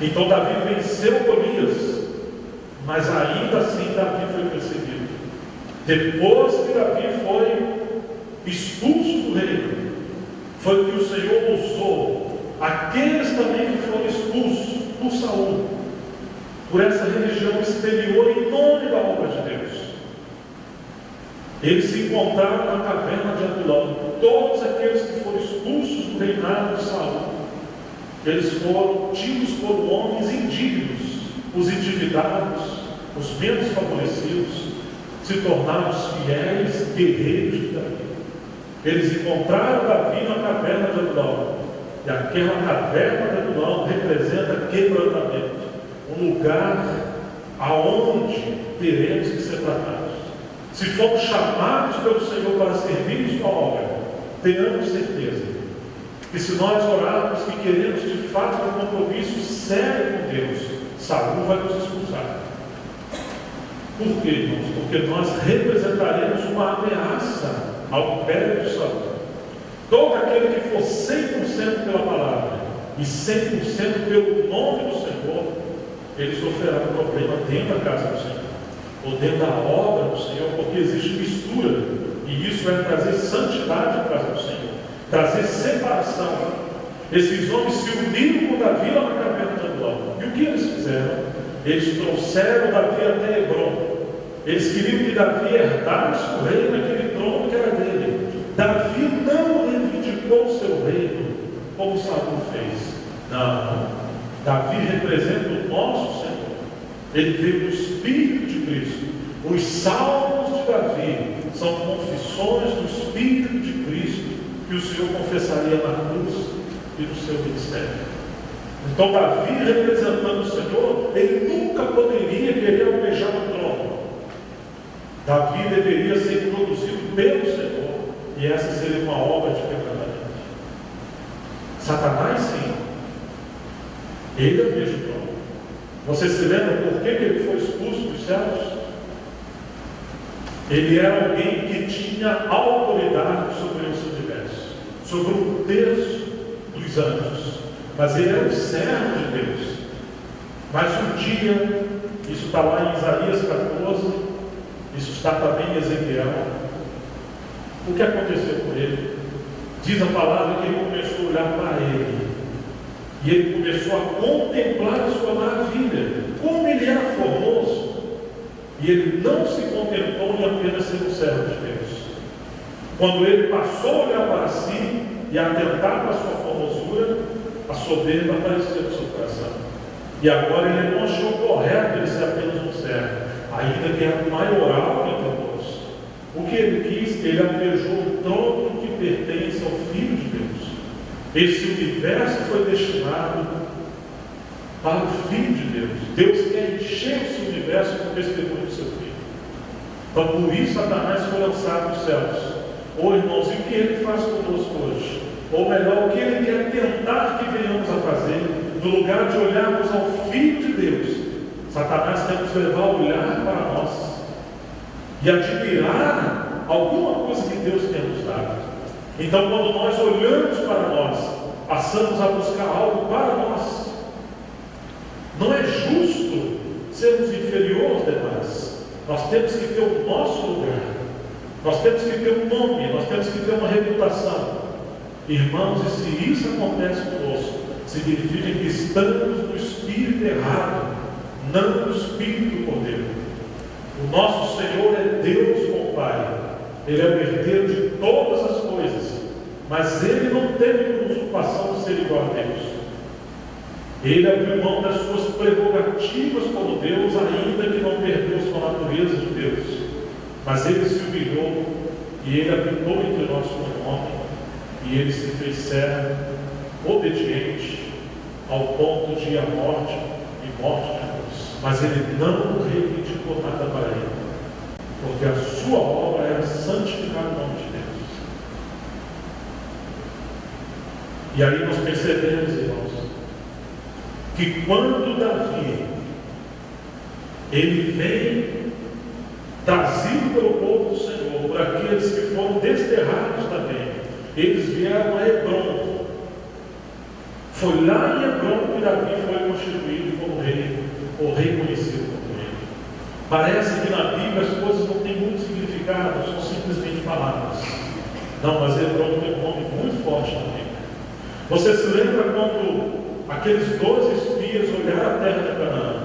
Então Davi venceu Golias, mas ainda assim Davi foi perseguido. Depois que Davi foi expulso do reino, foi que o Senhor usou aqueles também que foram expulsos por Saul, por essa religião exterior, em nome da obra de Deus. Eles se encontraram na caverna de Adulão. Todos aqueles que foram expulsos do reinado de Saul, eles foram tidos por homens indignos. Os endividados, os menos favorecidos, se tornaram os fiéis guerreiros de Davi. Eles encontraram Davi na caverna de Adulão. E aquela caverna de Adulão representa quebrantamento, um lugar aonde teremos que ser tratados. Se formos chamados pelo Senhor para servirmos com a obra, tenhamos certeza que se nós orarmos que queremos de fato um compromisso sério com Deus, Saul vai nos expulsar. Por quê, irmãos? Porque nós representaremos uma ameaça ao império de Saul. Todo aquele que for 100% pela palavra e 100% pelo nome do Senhor, ele sofrerá um problema dentro da casa do Senhor, ou dentro da obra do Senhor, porque existe mistura, e isso vai trazer santidade à casa do Senhor, trazer separação. Esses homens se uniram com Davi lá na caverna de Adulão. E o que eles fizeram? Eles trouxeram Davi até Hebron. Eles queriam que Davi herdasse o reino, aquele trono que era dele. Davi não reivindicou o seu reino como Saul fez. Não. Davi representa o nosso Senhor. Ele veio do Espírito de Cristo. Os salmos de Davi são confissões do Espírito de Cristo que o Senhor confessaria na cruz e no seu ministério. Então Davi, representando o Senhor, ele nunca poderia querer almejar o trono. Davi deveria ser introduzido pelo Senhor, e essa seria uma obra de quebrantamento. Satanás, sim, ele almeja o trono. Você se lembra por que ele foi expulso dos céus? Ele era alguém que tinha autoridade sobre esse universo, sobre um terço dos anjos, mas ele era um servo de Deus. Mas um dia, isso está lá em Isaías 14, isso está também em Ezequiel, o que aconteceu com ele? Diz a palavra que ele começou a olhar para ele, e ele começou a contemplar a sua maravilha, como ele era formoso. E ele não se contentou em apenas ser um servo de Deus. Quando ele passou a olhar para si e a atentar para a sua formosura, a soberba apareceu no seu coração. E agora ele não achou correto ele ser apenas um servo, ainda que era o maioral entre nós. O que ele quis, ele almejou o trono que pertence ao Filho de Deus. Esse universo foi destinado para o Filho de Deus. Deus quer encher esse universo com o testemunho do seu Filho. Então, por isso, Satanás foi lançado nos céus. Ô irmãos, e o que ele faz conosco hoje? Ou melhor, o que ele quer tentar que venhamos a fazer, no lugar de olharmos ao Filho de Deus, Satanás quer nos levar a olhar para nós e admirar alguma coisa que Deus tem nos dado. Então, quando nós olhamos para nós, passamos a buscar algo para nós. Não é justo sermos inferiores aos demais. Nós temos que ter o nosso lugar. Nós temos que ter um nome. Nós temos que ter uma reputação. Irmãos, e se isso acontece conosco, significa que estamos no espírito errado, não no espírito do poder. O nosso Senhor é Deus como Pai. Ele é o herdeiro de todas as coisas. Mas Ele não teve usurpação de ser igual a Deus. Ele abriu mão das suas prerrogativas como Deus, ainda que não perdeu sua natureza de Deus. Mas Ele se humilhou e Ele habitou entre nós como homem. E Ele se fez servo, obediente, ao ponto de ir à morte e morte de cruz. Mas Ele não reivindicou nada para Ele, porque a sua obra era santificar o nome de Deus. E aí nós percebemos, irmãos, que quando Davi ele vem trazido pelo povo do Senhor, por aqueles que foram desterrados também, eles vieram a Hebrom. Foi lá em Hebrom que Davi foi constituído como rei, ou reconhecido como rei. Parece que na Bíblia as coisas não têm muito significado, são simplesmente palavras. Não, mas Hebrom tem um nome muito forte na Bíblia. Você se lembra quando aqueles 12 espias olharam a terra de Canaã?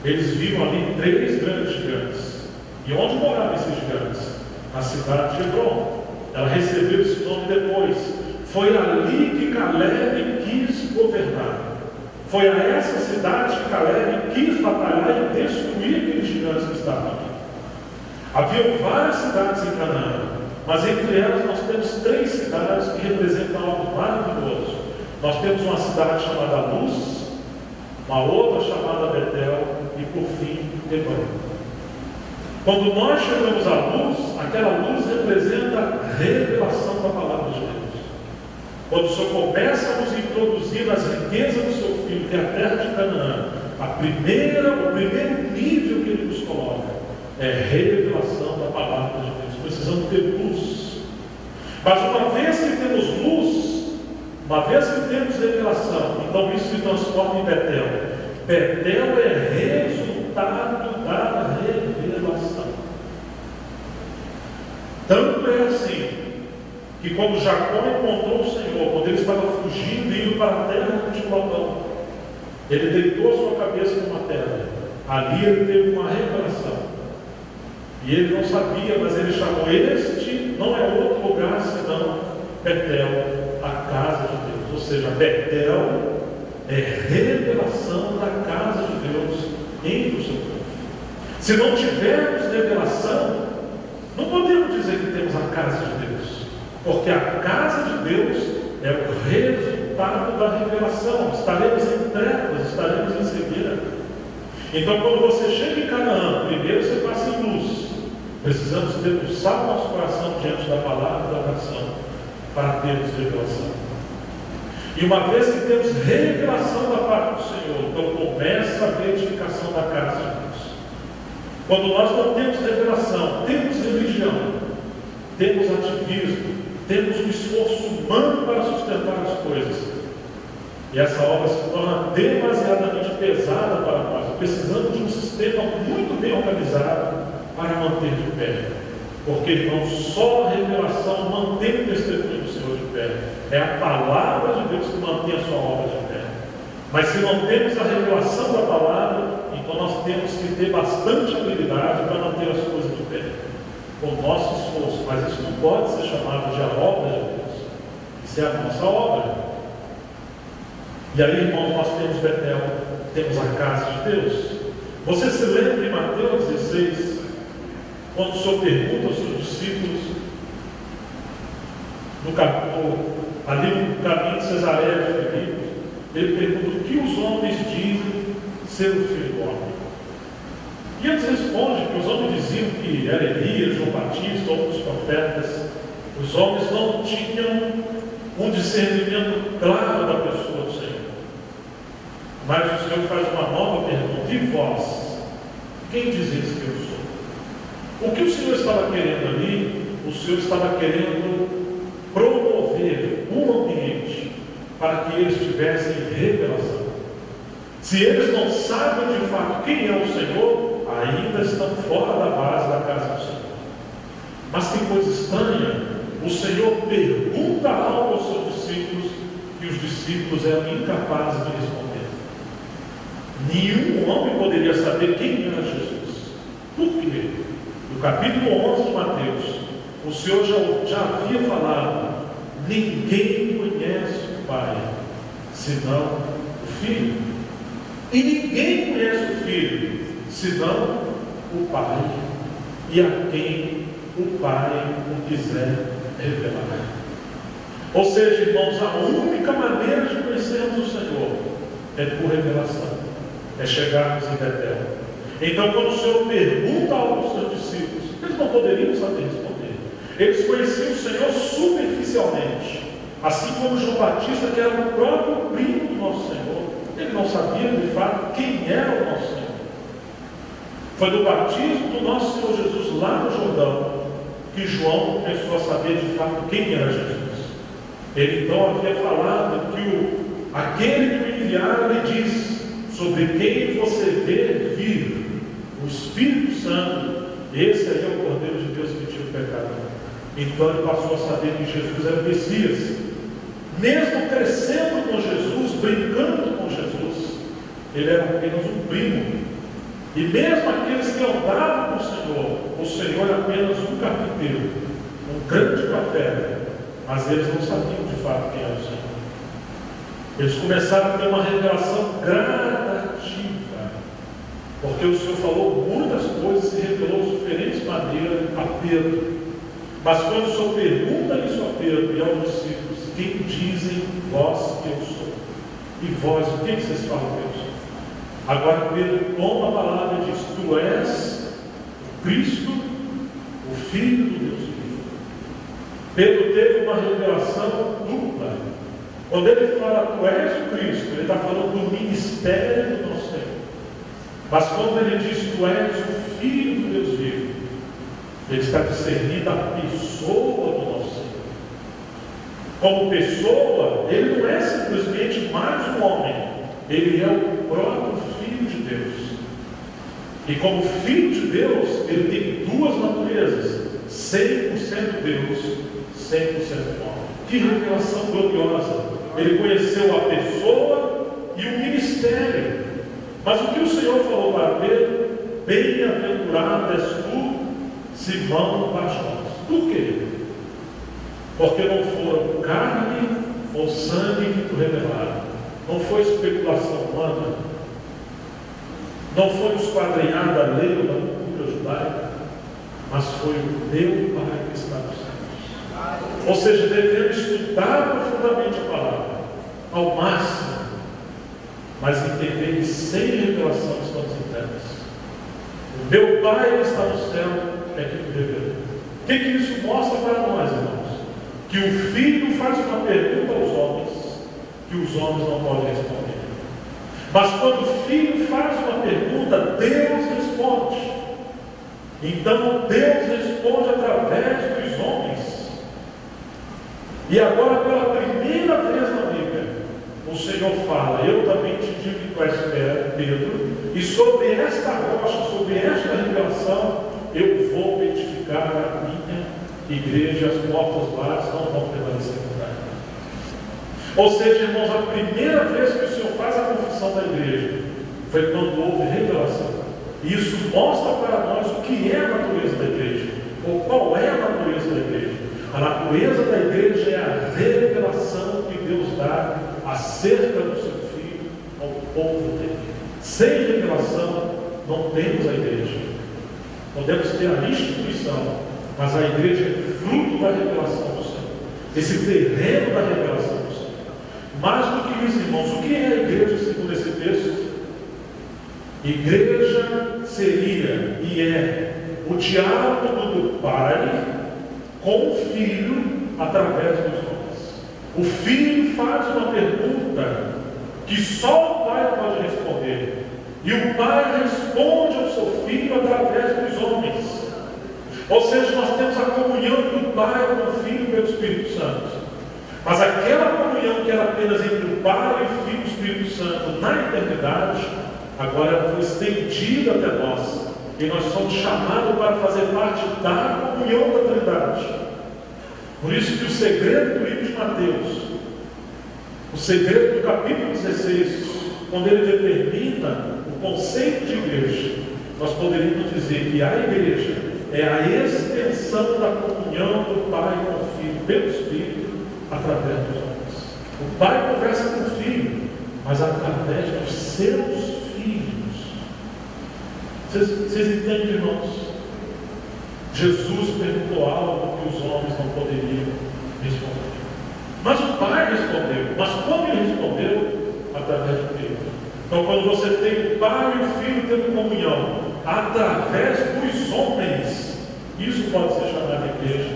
Eles viram ali 3 grandes gigantes. E onde moravam esses gigantes? Na cidade de Hebrom. Ela recebeu esse nome depois. Foi ali que Caleb quis governar. Foi a essa cidade que Caleb quis batalhar e destruir aqueles gigantes que estavam ali. Havia várias cidades em Canaã, mas entre elas nós temos 3 cidades que representam algo maravilhoso. Nós temos uma cidade chamada Luz, uma outra chamada Betel e por fim Hebrom. Quando nós chegamos à luz, aquela luz representa a revelação da palavra de Deus. Quando o Senhor começa a nos introduzir nas riquezas do seu Filho, que é a terra de Canaã, o primeiro nível que Ele nos coloca é revelação da palavra de Deus. Precisamos ter luz. Mas uma vez que temos luz, uma vez que temos revelação, então isso se transforma em Betel. Betel é resultado da revelação. Tanto é assim, que quando Jacó encontrou o Senhor, quando ele estava fugindo e indo para a terra de Labão, ele deitou sua cabeça numa terra. Ali ele teve uma revelação. E ele não sabia, mas ele chamou este, não é outro lugar senão Betel, a casa de Deus. Ou seja, Betel é revelação da casa de Deus entre o seu povo. Se não tivermos revelação, não podemos dizer que temos a casa de Deus, porque a casa de Deus é o resultado da revelação. Estaremos em trevas, estaremos em cegueira. Então, quando você chega em Canaã, primeiro você passa em luz. Precisamos debruçar nosso coração diante da palavra da oração para termos revelação. E uma vez que temos revelação da parte do Senhor, então começa a edificação da casa de Deus. Quando nós não temos revelação, temos religião, temos ativismo, temos um esforço humano para sustentar as coisas. E essa obra se torna demasiadamente pesada para nós. Precisamos de um sistema muito bem organizado para manter de pé. Porque, irmãos, só a revelação mantém o testemunho do Senhor de pé. É a palavra de Deus que mantém a sua obra de pé. Mas se não temos a revelação da palavra, então nós temos que ter bastante habilidade para manter as coisas de pé. Com o nosso esforço. Mas isso não pode ser chamado de a obra de Deus. Isso é a nossa obra. E aí, irmãos, nós temos Betel, temos a casa de Deus. Você se lembra em Mateus 16, quando o Senhor pergunta aos seus discípulos, ali no caminho de Cesareia de Filipe, ele pergunta: o que os homens dizem ser o Filho do Homem? E eles respondem que os homens diziam que era Elias, João Batista, outros profetas. Os homens não tinham um discernimento claro da pessoa do Senhor. Mas o Senhor faz uma nova pergunta: e vós? Quem dizeis que eu sou? O que o Senhor estava querendo ali? O Senhor estava querendo promover um ambiente para que eles tivessem revelação. Se eles não sabem de fato quem é o Senhor, ainda estão fora da base da casa do Senhor. Mas que coisa estranha, o Senhor pergunta algo aos seus discípulos e os discípulos eram incapazes de responder. Nenhum homem poderia saber quem era Jesus. Por quê? No capítulo 11 de Mateus, o Senhor já havia falado: ninguém conhece o Pai, senão o Filho. E ninguém conhece o Filho, senão o Pai, e a quem o Pai o quiser revelar. Ou seja, irmãos, a única maneira de conhecermos o Senhor é por revelação, é chegarmos em Betel. Então, quando o Senhor pergunta aos seus discípulos, eles não poderiam saber responder. Eles conheciam o Senhor superficialmente, assim como João Batista, que era o próprio primo do nosso Senhor. Ele não sabia de fato quem era o nosso Senhor. Foi do batismo do nosso Senhor Jesus lá no Jordão que João começou a saber de fato quem era Jesus. Ele então havia falado que aquele que o enviara lhe disse: sobre quem você vê vir o Espírito Santo, esse aí é o Cordeiro de Deus que tira o pecado. Então ele passou a saber que Jesus era o Messias. Mesmo crescendo com Jesus, brincando com Jesus, ele era apenas um primo. E mesmo aqueles que andavam com o Senhor era apenas um carpinteiro, um grande profeta, mas eles não sabiam de fato quem era o Senhor. Eles começaram a ter uma revelação gradativa, porque o Senhor falou muitas coisas e revelou de diferentes maneiras a Pedro. Mas quando o Senhor pergunta isso a Pedro e aos discípulos: quem dizem vós que eu sou? E vós, o que vocês falam que eu sou? Agora Pedro toma a palavra e diz: tu és o Cristo, o Filho do Deus vivo. Pedro teve uma revelação dupla. Quando ele fala tu és o Cristo, ele está falando do ministério do nosso Senhor. Mas quando ele diz tu és o Filho do Deus vivo, ele está discernindo a pessoa do nosso Senhor. Como pessoa, ele não é simplesmente mais um homem, ele é o próprio Filho de Deus. E como Filho de Deus, ele tem duas naturezas: 100% Deus, 100% homem. Que revelação gloriosa! Ele conheceu a pessoa e o ministério. Mas o que o Senhor falou para Pedro? Bem-aventurado és tu, Simão Barjonas. Por quê? Porque não foram carne ou sangue que tu revelaram. Não foi especulação humana. Não foi esquadrinhada a lei, cultura judaica, mas foi o meu Pai que está nos céus. Ou seja, devemos estudar profundamente a palavra, ao máximo, mas entender que sem revelação estamos em trevas. O meu Pai que está no céu é que me revela. O que isso mostra para nós, irmãos? Que o Filho faz uma pergunta aos homens, que os homens não podem responder. Mas quando o Filho faz uma pergunta, Deus responde. Então Deus responde através dos homens. E agora, pela primeira vez na Bíblia, o Senhor fala: eu também te digo que tu és Pedro, e sobre esta rocha, sobre esta revelação, eu vou edificar a minha igreja, as portas do Hades não vão prevalecer contra ela. Ou seja, irmãos, a primeira vez que o Senhor faz a confissão da igreja foi quando houve revelação. E isso mostra para nós o que é a natureza da igreja, ou qual é a natureza da igreja. A natureza da igreja é a revelação que Deus dá acerca do seu Filho ao povo dele. Sem revelação, não temos a igreja. Podemos ter a instituição, mas a igreja é fruto da revelação do Senhor. Esse terreno da revelação do Senhor. Mais do que isso, irmãos, o que é a igreja segundo esse texto? Igreja seria e é o diálogo do Pai com o Filho através dos homens. O Filho faz uma pergunta que só o Pai pode responder. E o Pai responde ao seu Filho através dos homens. Ou seja, nós temos a comunhão do Pai com o Filho pelo Espírito Santo. Mas aquela comunhão que era apenas entre o Pai, o Filho e o Espírito Santo na eternidade, agora foi estendida até nós. E nós somos chamados para fazer parte da comunhão da Trindade. Por isso que o segredo do livro de Mateus, o segredo do capítulo 16, quando ele determina o conceito de igreja, nós poderíamos dizer que a igreja é a extensão da comunhão do Pai com o Filho, pelo Espírito, através dos homens. O Pai conversa com o Filho, mas através dos seus filhos. Vocês entendem, irmãos? Jesus perguntou algo que os homens não poderiam responder. Mas o Pai respondeu. Mas como ele respondeu? Através de Deus. Então, quando você tem o Pai e o Filho tendo comunhão, através dos homens, isso pode ser chamado de igreja,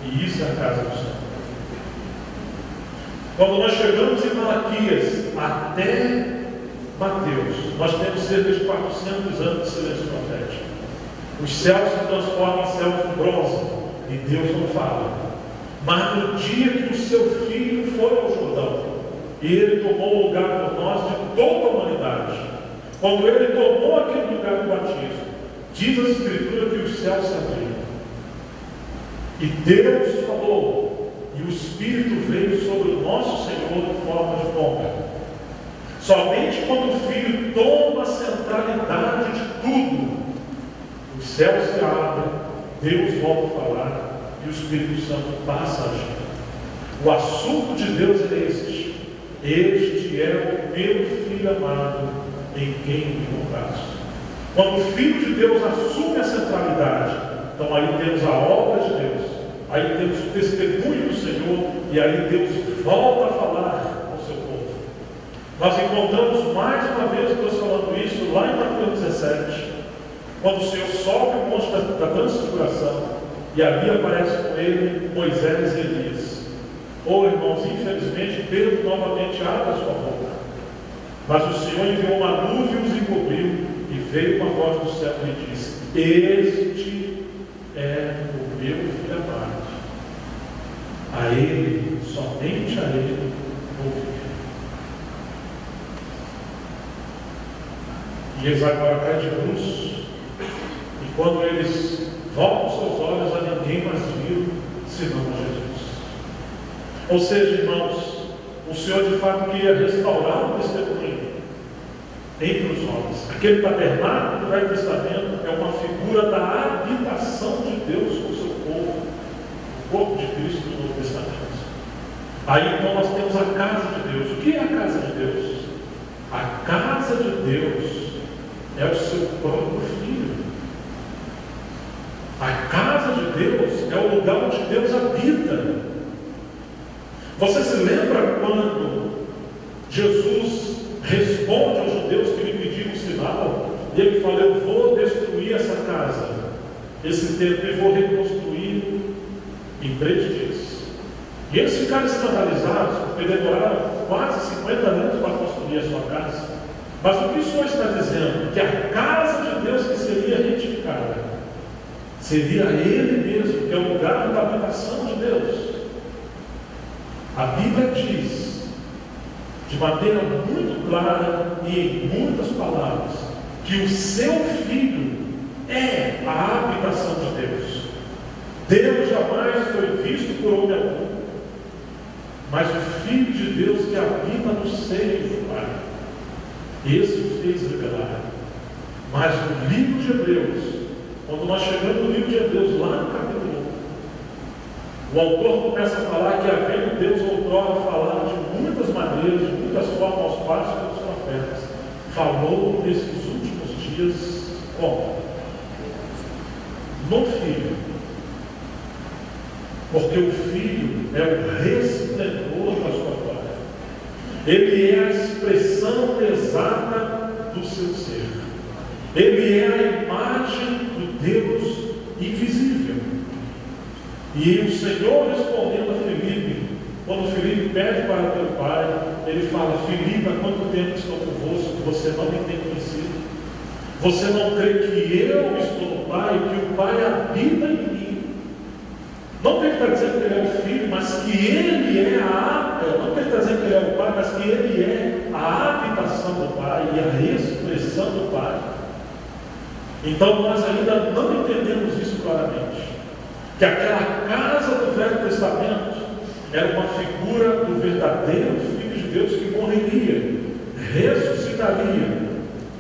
e isso é a casa do Senhor. Quando nós chegamos em Malaquias até Mateus, nós temos cerca de 400 anos de silêncio profético. Os céus se transformam em céus de bronze e Deus não fala. Mas no dia que o seu Filho foi ao Jordão, ele tomou o lugar por nós de toda a humanidade. Quando ele tomou aquele lugar do batismo, diz a Escritura que os céus se abriram. E Deus falou, e o Espírito veio sobre o nosso Senhor em forma de pomba. Somente quando o Filho toma a centralidade de tudo, os céus se abrem, Deus volta a falar e o Espírito Santo passa a agir. O assunto de Deus é este: este é o meu Filho amado, em quem me comprazo. Quando o Filho de Deus assume a centralidade, então aí temos a obra de Deus, aí temos o testemunho do Senhor, e aí Deus volta a falar ao seu povo. Nós encontramos mais uma vez Deus falando isso lá em Mateus 17, quando o Senhor sobe o monte da transfiguração, e ali aparece com ele Moisés e Elias. Irmãos, infelizmente Pedro novamente abre a sua boca, mas o Senhor enviou uma nuvem e os encobriu, e veio uma voz do céu e lhe disse: este é o meu Filho amado, a ele, somente a ele ouvi. E eles agora caem de bruços, e quando eles voltam seus olhos, a ninguém mais viu senão a Jesus. Ou seja, irmãos, o Senhor de fato queria restaurar o testemunho entre os homens. Aquele tabernáculo do Velho Testamento é uma figura da habitação de Deus com o seu povo, o corpo de Cristo do Novo Testamento. Aí então nós temos a casa de Deus. O que é a casa de Deus? A casa de Deus é o seu próprio Filho. Você se lembra quando Jesus responde aos judeus que lhe pediram um sinal? E ele fala: eu vou destruir essa casa, esse templo, e vou reconstruir em 3 dias. E eles ficaram escandalizados, porque demoraram quase 50 anos para construir a sua casa. Mas o que o Senhor está dizendo? Que a casa de Deus que seria retificada seria Ele mesmo, que é o lugar da habitação de Deus. A Bíblia diz, de maneira muito clara e em muitas palavras, que o seu Filho é a habitação de Deus. Deus jamais foi visto por homem algum, mas o Filho de Deus que habita no seio do Pai, esse o fez revelar. Mas no livro de Hebreus, quando nós chegamos no livro de Hebreus, lá no capítulo 1, o autor começa a falar que havendo Deus outrora falado de muitas maneiras, de muitas formas aos pais pelos profetas, falou nesses últimos dias como? No Filho. Porque o Filho é o resplendor da sua glória. Ele é a expressão exata do seu ser. Ele é a imagem do Deus invisível. E o Senhor respondendo a Filipe, quando Filipe pede para ver o Pai, ele fala: Filipe, há quanto tempo estou convosco, você não me tem conhecido? Você não crê que eu estou no Pai, que o Pai habita em mim? Não que ele está dizendo que ele é o Filho, mas que ele é não que ele está dizendo que ele é o Pai, mas que ele é a habitação do Pai e a expressão do Pai. Então nós ainda não entendemos isso claramente. Que aquela casa do Velho Testamento era uma figura do verdadeiro Filho de Deus que morreria, ressuscitaria,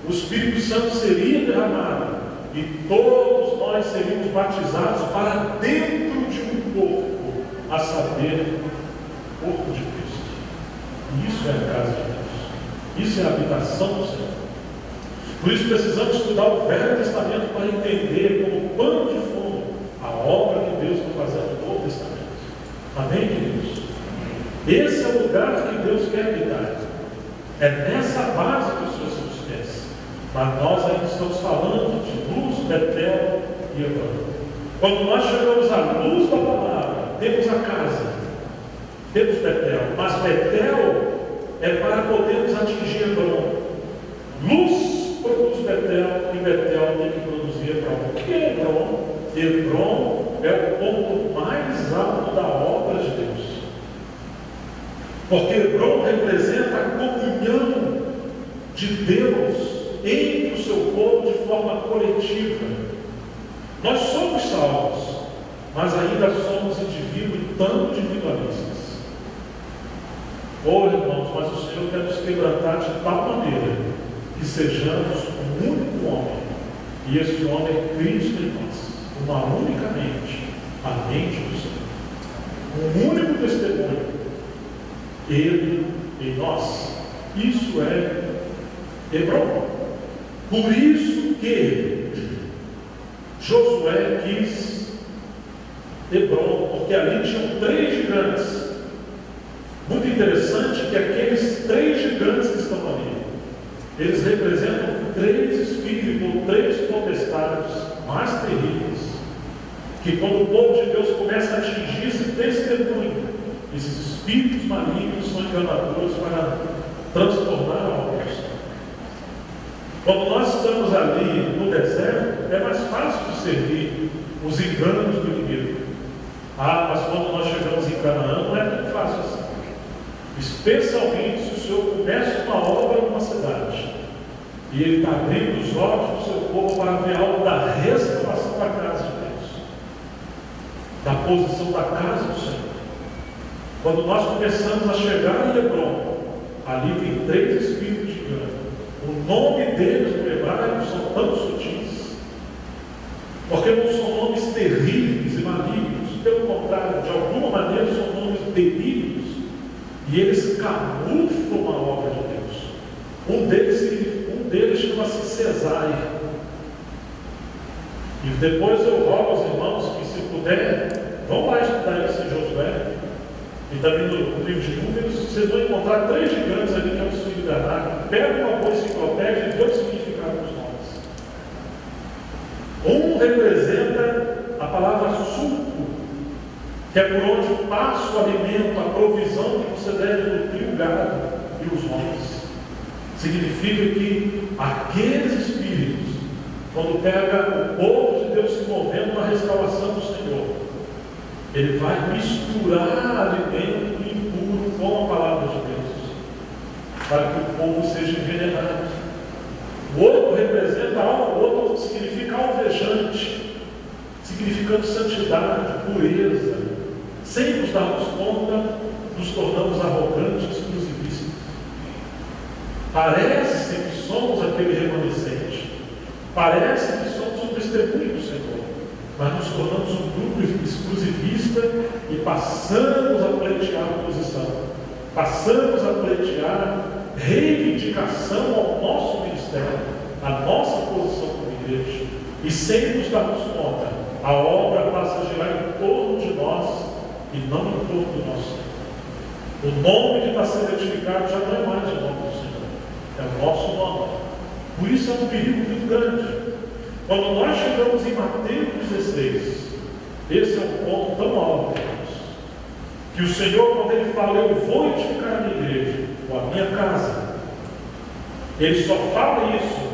o Espírito Santo seria derramado e todos nós seríamos batizados para dentro de um corpo, a saber, o corpo de Cristo. E isso é a casa de Deus. Isso é a habitação do Senhor. Por isso precisamos estudar o Velho Testamento para entender como pano de fundo a obra que Deus vai fazer no Novo Testamento. Amém, queridos? Esse é o lugar que Deus quer habitar. É nessa base que o Senhor se despensa. Mas nós ainda estamos falando de Luz, Betel e Hebron. Quando nós chegamos à luz da palavra, temos a casa, temos Betel, mas Betel é para podermos atingir Hebron. Luz produz Betel e Betel tem que produzir Hebron. O que é Hebron? Hebron é o ponto mais alto da obra de Deus. Porque Hebron representa a comunhão de Deus entre o seu povo de forma coletiva. Nós somos salvos, mas ainda somos indivíduos tão individualistas. Oh, irmãos, mas o Senhor quer nos quebrantar de tal maneira que sejamos um único homem, e este homem é Cristo em nós, uma única mente, a mente do Senhor, um único testemunho, Ele em nós. Isso é Hebron. Por isso que Josué quis Hebron, porque ali tinham 3 gigantes. Muito interessante que aqueles 3 gigantes que estão ali, eles representam 3 espíritos, ou 3 potestades mais terríveis, que quando o povo de Deus começa a atingir esse testemunho, esses espíritos malignos são enganadores para transformar a obra. Quando nós estamos ali no deserto, é mais fácil de servir os enganos do inimigo. Mas quando nós chegamos em Canaã, não é tão fácil assim. Especialmente se o Senhor começa uma obra numa cidade e Ele está abrindo os olhos do seu povo para ver algo da restauração da casa de Deus, da posição da casa do Senhor. Quando nós começamos a chegar em Hebron, ali tem 3 espíritos de engano. O nome deles no hebraico são tão sutis, porque não são nomes terríveis e malignos, pelo contrário, de alguma maneira são nomes benignos, e eles camuflam a obra de Deus. Um deles chama-se Cesai. E depois eu rogo aos irmãos que, se puder, vão lá estudar isso em Josué. E também no livro de Números, vocês vão encontrar 3 gigantes ali que é o filho de Anak. Pega uma boa enciclopédia e vê o significado dos nomes. Um representa a palavra suco, que é por onde passa o alimento, a provisão que você deve nutrir o gado e os homens. Significa que aqueles espíritos, quando pega o povo de Deus se movendo na restauração do Senhor, ele vai misturar alimento impuro com a palavra de Deus, para que o povo seja envenenado. O outro representa algo, o outro significa alvejante, significando santidade, pureza. Sem nos darmos conta, nos tornamos arrogantes, exclusivistas. Parece que somos aquele remanescente, parece que somos o testemunho do Senhor, mas nos tornamos um grupo exclusivista e passamos a pleitear posição, passamos a pleitear reivindicação ao nosso ministério, à nossa posição como igreja, e sem nos darmos conta, a obra passa a girar em torno de nós e não em torno do nosso Senhor. O nome que está sendo edificado já não é mais o nome do Senhor, é o nosso nome. Por isso é um perigo muito grande. Quando nós chegamos em Mateus 16, esse é um ponto tão alto, que o Senhor, quando Ele fala, eu vou edificar a minha igreja, ou a minha casa, Ele só fala isso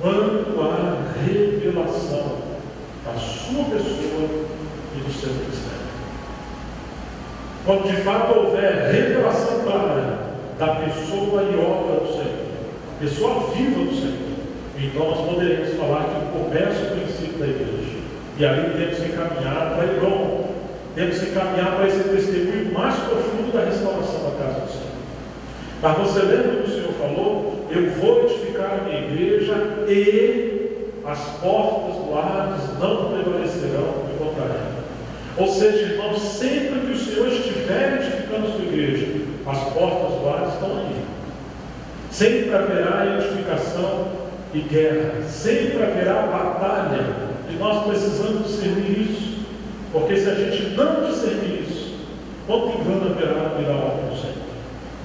quando há revelação da sua pessoa e do seu ministério. Quando de fato houver revelação clara da pessoa e obra do Senhor, pessoa viva do Senhor, então nós poderemos falar que começa o princípio da igreja. E aí temos que caminhar para Hebron, temos que caminhar para esse testemunho mais profundo da restauração da casa do Senhor. Mas você lembra que o Senhor falou, eu vou edificar a minha igreja e as portas do Hades não prevalecerão contra ela. Ou seja, irmãos, sempre que o Senhor estiver edificando a sua igreja, as portas do Hades estão aí. Sempre haverá edificação e guerra, sempre haverá batalha, e nós precisamos discernir isso, porque se a gente não discernir isso, quanto engano haverá no da obra do Senhor.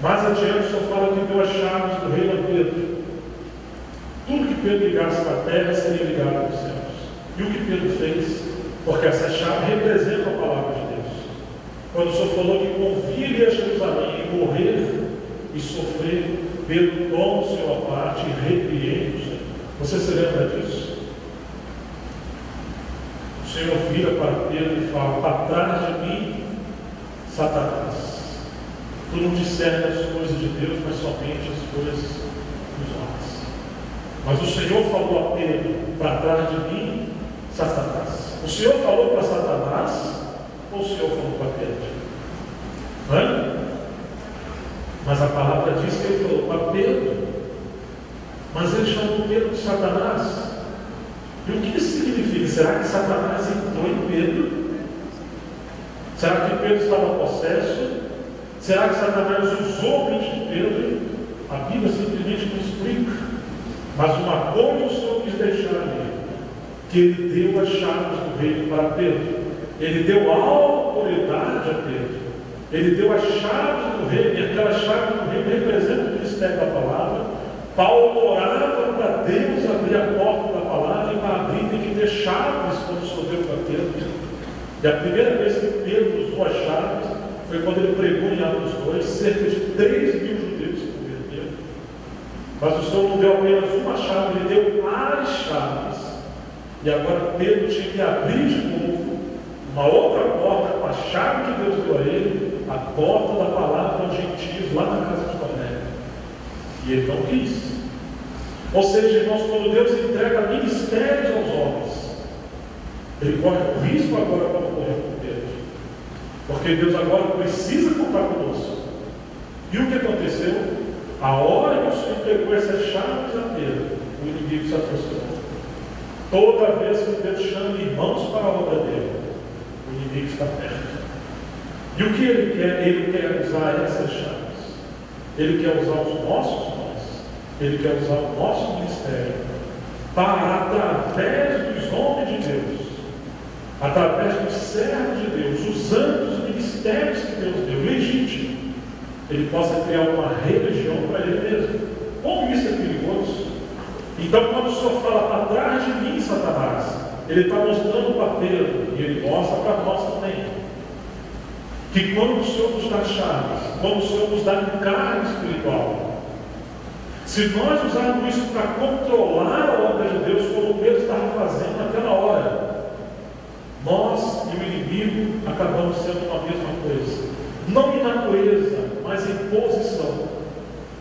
Mais adiante o Senhor fala que deu as chaves do reino a Pedro. Tudo que Pedro ligasse na terra seria ligado nos céus. E o que Pedro fez? Porque essa chave representa a palavra de Deus. Quando o Senhor falou que convia ir a Jerusalém e morrer e sofrer, Pedro toma o Senhor à parte e repreende o Senhor. Você se lembra disso? O Senhor vira para Pedro e fala, para trás de mim, Satanás. Tu não discerne as coisas de Deus, mas somente as coisas dos homens. Mas o Senhor falou a Pedro, para trás de mim, Satanás. O Senhor falou para Satanás, ou o Senhor falou para Pedro? Hã? Mas a palavra diz que ele falou para Pedro. Mas ele chamou Pedro de Satanás. E o que isso significa? Será que Satanás entrou em Pedro? Será que Pedro estava possesso? Será que Satanás usou a mente de Pedro? A Bíblia simplesmente não explica. Mas uma coisa o Senhor quis deixar ali, que Ele deu as chaves do reino para Pedro. Ele deu autoridade a Pedro. Ele deu as chaves do reino, e aquela chave do reino representa o ministério da palavra. Paulo orava para Deus abrir a porta da palavra, e para abrir tem que ter chaves, como o Senhor deu para Pedro. E a primeira vez que Pedro usou as chaves foi quando ele pregou em Atos 2, cerca de 3 mil judeus se converteram. Mas o Senhor não deu apenas uma chave, Ele deu as chaves. E agora Pedro tinha que abrir de novo uma outra porta com a chave que Deus deu a ele, a porta da palavra aos gentios lá na casa de Cornélio. E ele não quis. Ou seja, irmãos, quando Deus entrega ministérios aos homens, Ele corre o risco agora como correu com Pedro. Porque Deus agora precisa contar conosco. E o que aconteceu? A hora que o Senhor entregou essas chaves a Pedro, o inimigo se aproximou. Toda vez que Deus chama irmãos para a obra dele, o inimigo está perto. E o que Ele quer? Ele quer usar essas chaves. Ele quer usar os nossos nós. Ele quer usar o nosso ministério para, através dos homens de Deus, através dos servos de Deus, usando os ministérios ministérios que Deus deu, legítimo, ele possa criar uma religião para ele mesmo. Como isso é perigoso? Então, quando o Senhor fala para trás de mim, Satanás, ele está mostrando para Pedro, e ele mostra para nós também, que quando o Senhor nos dá chaves, quando o Senhor nos dá encargo espiritual, se nós usarmos isso para controlar a obra de Deus, como Pedro estava fazendo naquela hora, nós e o inimigo acabamos sendo uma mesma coisa. Não em natureza, mas em posição.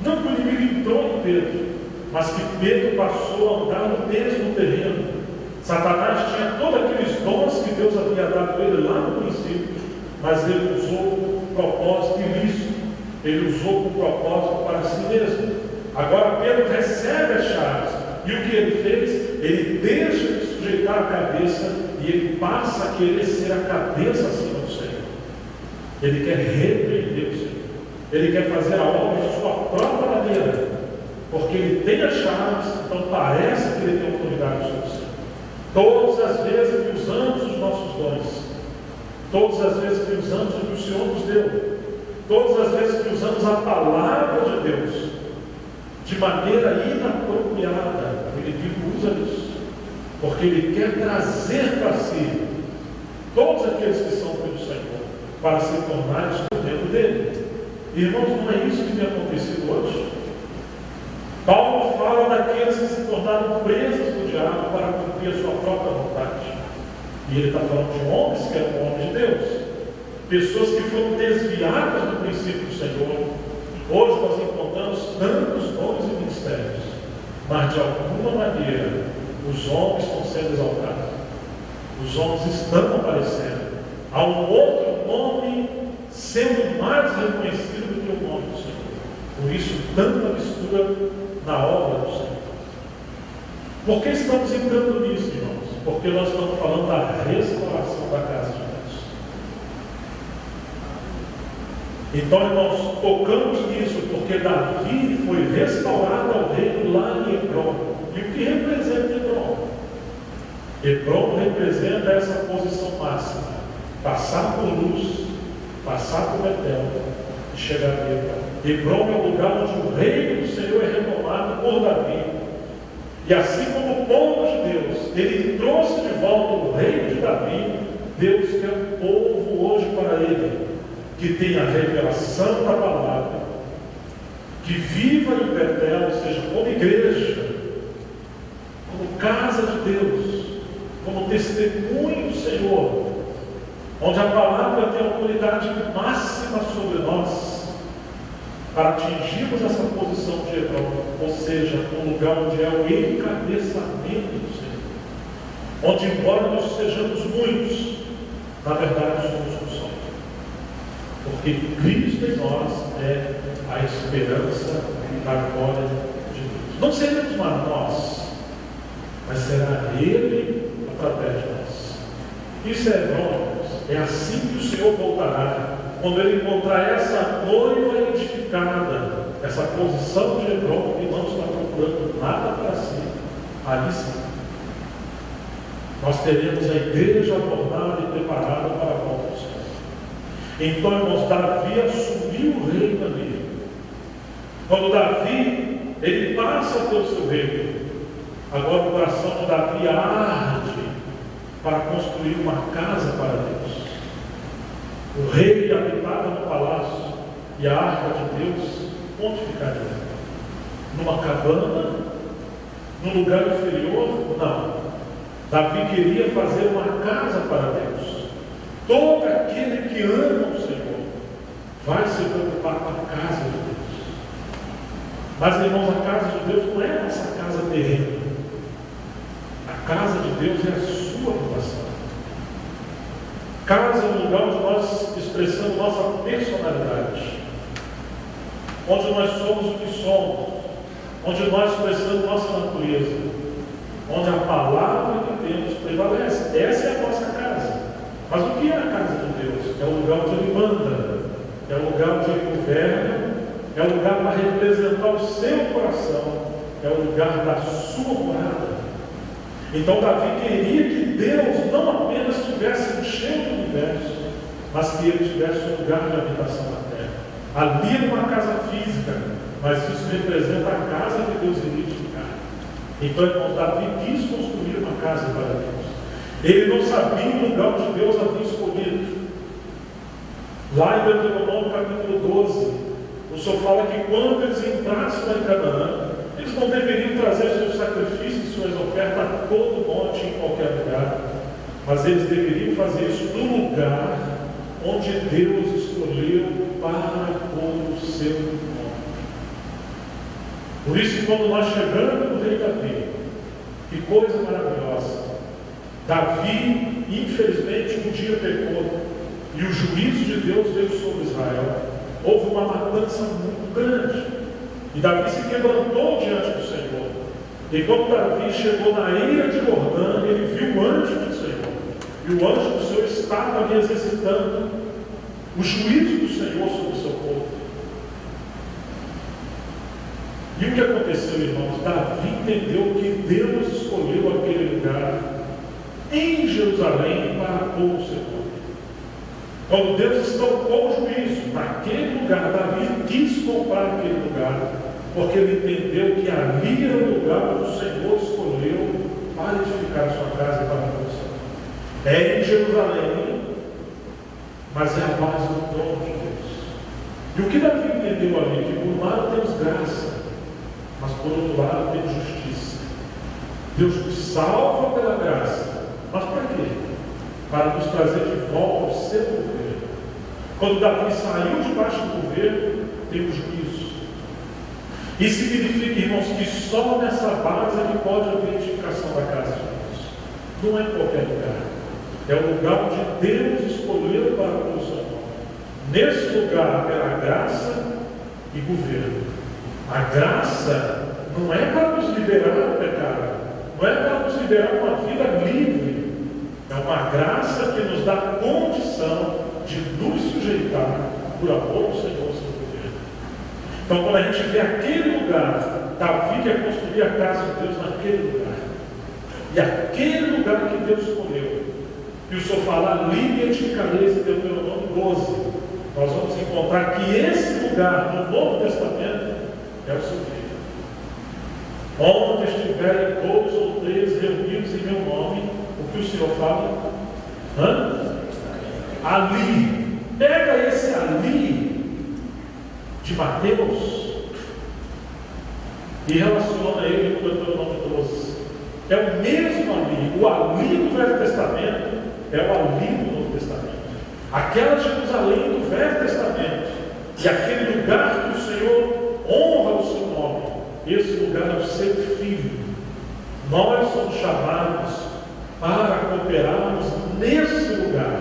Não que o inimigo entrou em Pedro, mas que Pedro passou a andar no mesmo terreno. Satanás tinha todos aqueles dons que Deus havia dado a ele lá no princípio, mas ele usou com propósito ilícito, ele usou com propósito para si mesmo. Agora Pedro recebe as chaves, e o que ele fez? Ele deixa de sujeitar a cabeça e ele passa a querer ser a cabeça acima do Senhor. Ele quer repreender o Senhor, ele quer fazer a obra de sua própria maneira, porque ele tem as chaves, então parece que ele tem autoridade sobre o Senhor. Todas as vezes que usamos os nossos dons, todas as vezes que usamos o que o Senhor nos deu, todas as vezes que usamos a palavra de Deus de maneira inapropriada, o inimigo usa isso, porque ele quer trazer para si todos aqueles que são pelo Senhor, para se tornar instrumento dele. Irmãos, não é isso que tem acontecido hoje? Paulo fala daqueles que se tornaram presas do diabo para cumprir a sua própria vontade. E ele está falando de homens que eram homens de Deus, pessoas que foram desviadas do princípio do Senhor. Hoje nós encontramos tantos dons e ministérios, mas de alguma maneira os homens estão sendo exaltados, os homens estão aparecendo. Há um outro nome sendo mais reconhecido do que o nome do Senhor. Por isso, tanta mistura na obra do Senhor. Por que estamos entrando nisso, irmãos? Porque nós estamos falando da restauração da casa de Deus. Então, irmãos, tocamos nisso porque Davi foi restaurado ao reino lá em Hebrom. E o que representa Hebrom? Hebrom representa essa posição máxima: passar por luz, passar por Betel e chegar a Hebrom. Hebrom é o lugar onde o reino do Senhor é retomado por Davi. E assim como o povo de Deus, ele trouxe de volta o reino de Davi, Deus quer um povo hoje para ele, que tenha a revelação da palavra, que viva em Betel, ou seja, como igreja, como casa de Deus, como testemunho do Senhor, onde a palavra tem autoridade máxima sobre nós, para atingirmos essa posição de Hebrom, ou seja, um lugar onde é o encabeçamento do Senhor, onde, embora nós sejamos muitos, na verdade somos um só, porque Cristo em nós é a esperança da glória de Deus. Não seremos mais nós, mas será Ele através de nós. Isso é Hebrom. É assim que o Senhor voltará, quando Ele encontrar essa noiva edificada, essa posição de Hebrom que não está procurando nada para si. Ali sim, nós teremos a igreja adornada e preparada para a volta do Senhor. Então, irmãos, Davi assumiu o reino ali. Quando Davi, ele passa a ter o seu reino, agora o coração de Davi arde para construir uma casa para Deus. O rei habitava no palácio, e a arca de Deus, onde ficaria? Numa cabana? Num lugar inferior? Não. Davi queria fazer uma casa para Deus. Todo aquele que ama o Senhor vai se preocupar com a casa de Deus. Mas, irmãos, a casa de Deus não é a nossa casa terrena. A casa de Deus é a sua habitação. Casa é um lugar onde nós expressamos nossa personalidade, onde nós somos o que somos, onde nós expressamos nossa natureza, onde a palavra de Deus prevalece. Essa é a nossa casa. Mas o que é a casa de Deus? É o lugar onde Ele manda, é o lugar onde Ele governa, é o lugar para representar o seu coração, é o lugar da sua morada. Então Davi queria que Deus não apenas estivesse enchendo o universo, mas que ele tivesse um lugar de habitação na terra. Ali era uma casa física, mas isso representa a casa que Deus iria edificar. Então, irmãos, Davi quis construir uma casa para Deus. Ele não sabia o lugar onde Deus havia escolhido. Lá em Deuteronômio capítulo 12, o Senhor fala que quando eles entrassem lá em Canaã, eles não deveriam trazer seus sacrifícios e suas ofertas a todo monte, em qualquer lugar, mas eles deveriam fazer isso no lugar onde Deus escolheu para pôr o seu nome. Por isso, quando nós chegamos no rei Davi, que coisa maravilhosa! Davi, infelizmente, um dia pecou, e o juízo de Deus veio sobre Israel. Houve uma matança muito grande, e Davi se quebrantou diante do Senhor. E quando Davi chegou na ilha de Jordã, ele viu o anjo do Senhor, e o anjo do Senhor estava ali exercitando o juízo do Senhor sobre o seu povo. E o que aconteceu, irmãos? Davi entendeu que Deus escolheu aquele lugar em Jerusalém para pôr o seu nome. Quando Deus estampou o juízo naquele lugar, Davi quis comprar aquele lugar, porque ele entendeu que ali era o lugar onde o Senhor escolheu para edificar a sua casa e para pôr o seu nome. É em Jerusalém, mas é a base do trono de Deus. E o que Davi entendeu ali? Que por um lado temos graça, mas por outro lado temos justiça. Deus nos salva pela graça, mas para quê? Para nos trazer de volta ao seu governo. Quando Davi saiu debaixo do governo, temos juízo. Isso significa, irmãos, que só nessa base é que pode haver edificação da casa de Deus. Não é em qualquer lugar. É o lugar onde Deus escolheu para o seu nome. Nesse lugar haverá graça e governo. A graça não é para nos liberar do pecado, não é para nos liberar uma vida livre. É uma graça que nos dá condição de nos sujeitar por amor ao Senhor e seu governo. Então, quando a gente vê aquele lugar, Davi quer construir a casa de Deus naquele lugar. E aquele lugar que Deus escolheu. E o Senhor fala, ali edificareis, em Deuteronômio 12. Nós vamos encontrar que esse lugar, no Novo Testamento, é o seu filho. Onde estiverem 2 ou 3 reunidos em meu nome, o que o Senhor fala? Ali. Pega esse ali de Mateus e relaciona ele com o Deuteronômio 12. É o mesmo ali. O ali do Velho Testamento é o ali do Novo Testamento. Aquela Jerusalém do Velho Testamento e aquele lugar que o Senhor honra o seu nome, esse lugar é o seu filho. Nós somos chamados para cooperarmos nesse lugar,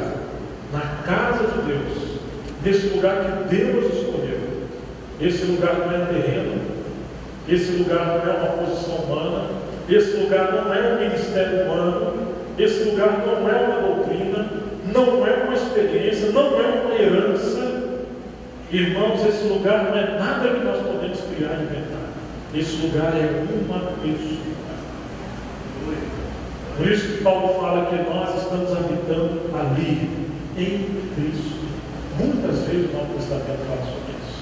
na casa de Deus, nesse lugar que Deus escolheu. Esse lugar não é terreno, esse lugar não é uma posição humana, esse lugar não é um ministério humano, esse lugar não é uma doutrina, não é uma experiência, não é uma herança. Irmãos, esse lugar não é nada que nós podemos criar e inventar. Esse lugar é uma pessoa. Por isso que Paulo fala que nós estamos habitando ali, em Cristo. Muitas vezes o Novo Testamento fala sobre isso.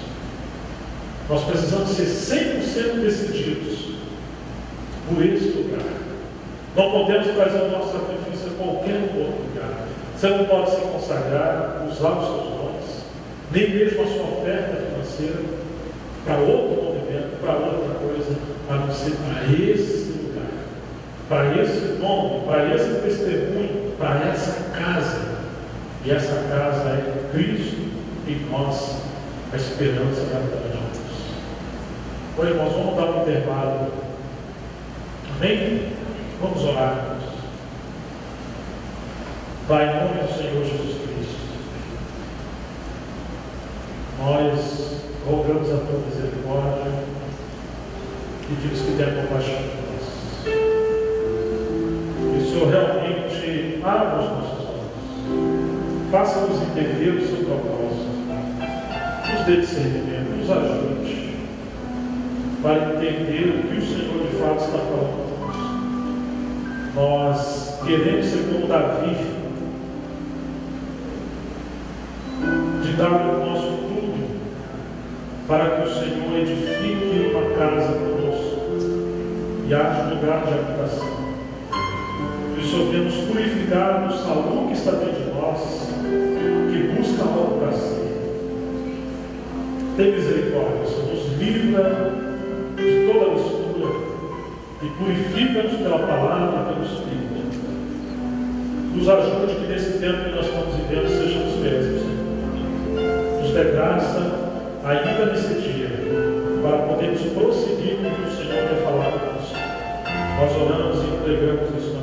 Nós precisamos ser 100% decididos por esse lugar. Não podemos trazer o nosso sacrifício a qualquer outro lugar. Você não pode se consagrar, usar os seus dons, nem mesmo a sua oferta financeira para outro movimento, para outra coisa, a não ser para esse lugar, para esse nome, para esse testemunho, para essa casa. E essa casa é Cristo em nós, a esperança da glória de Deus. Bom, irmãos, vamos dar um intervalo. Amém? Vamos orar. Pai, em nome do Senhor Jesus Cristo, nós rogamos a tua misericórdia, pedimos que tenha compaixão de nós. Que o Senhor realmente abra os nossos olhos, faça-nos entender o seu propósito, nos dê discernimento, nos ajude para entender o que o Senhor de fato está falando conosco. Nós queremos ser como Davi, Senhor edifique uma casa conosco e haja lugar de habitação. Que o Senhor venha nos purificar do saúde que está dentro de nós, que busca algo para si. Tem misericórdia, Senhor, nos livra de toda mistura e purifica-nos pela palavra e pelo Espírito. Nos ajude que nesse tempo que nós estamos vivendo sejamos mesmos, Senhor. Nos dê graça ainda nesse dia, para podermos prosseguir com o que o Senhor quer falar conosco. Nós oramos e entregamos isso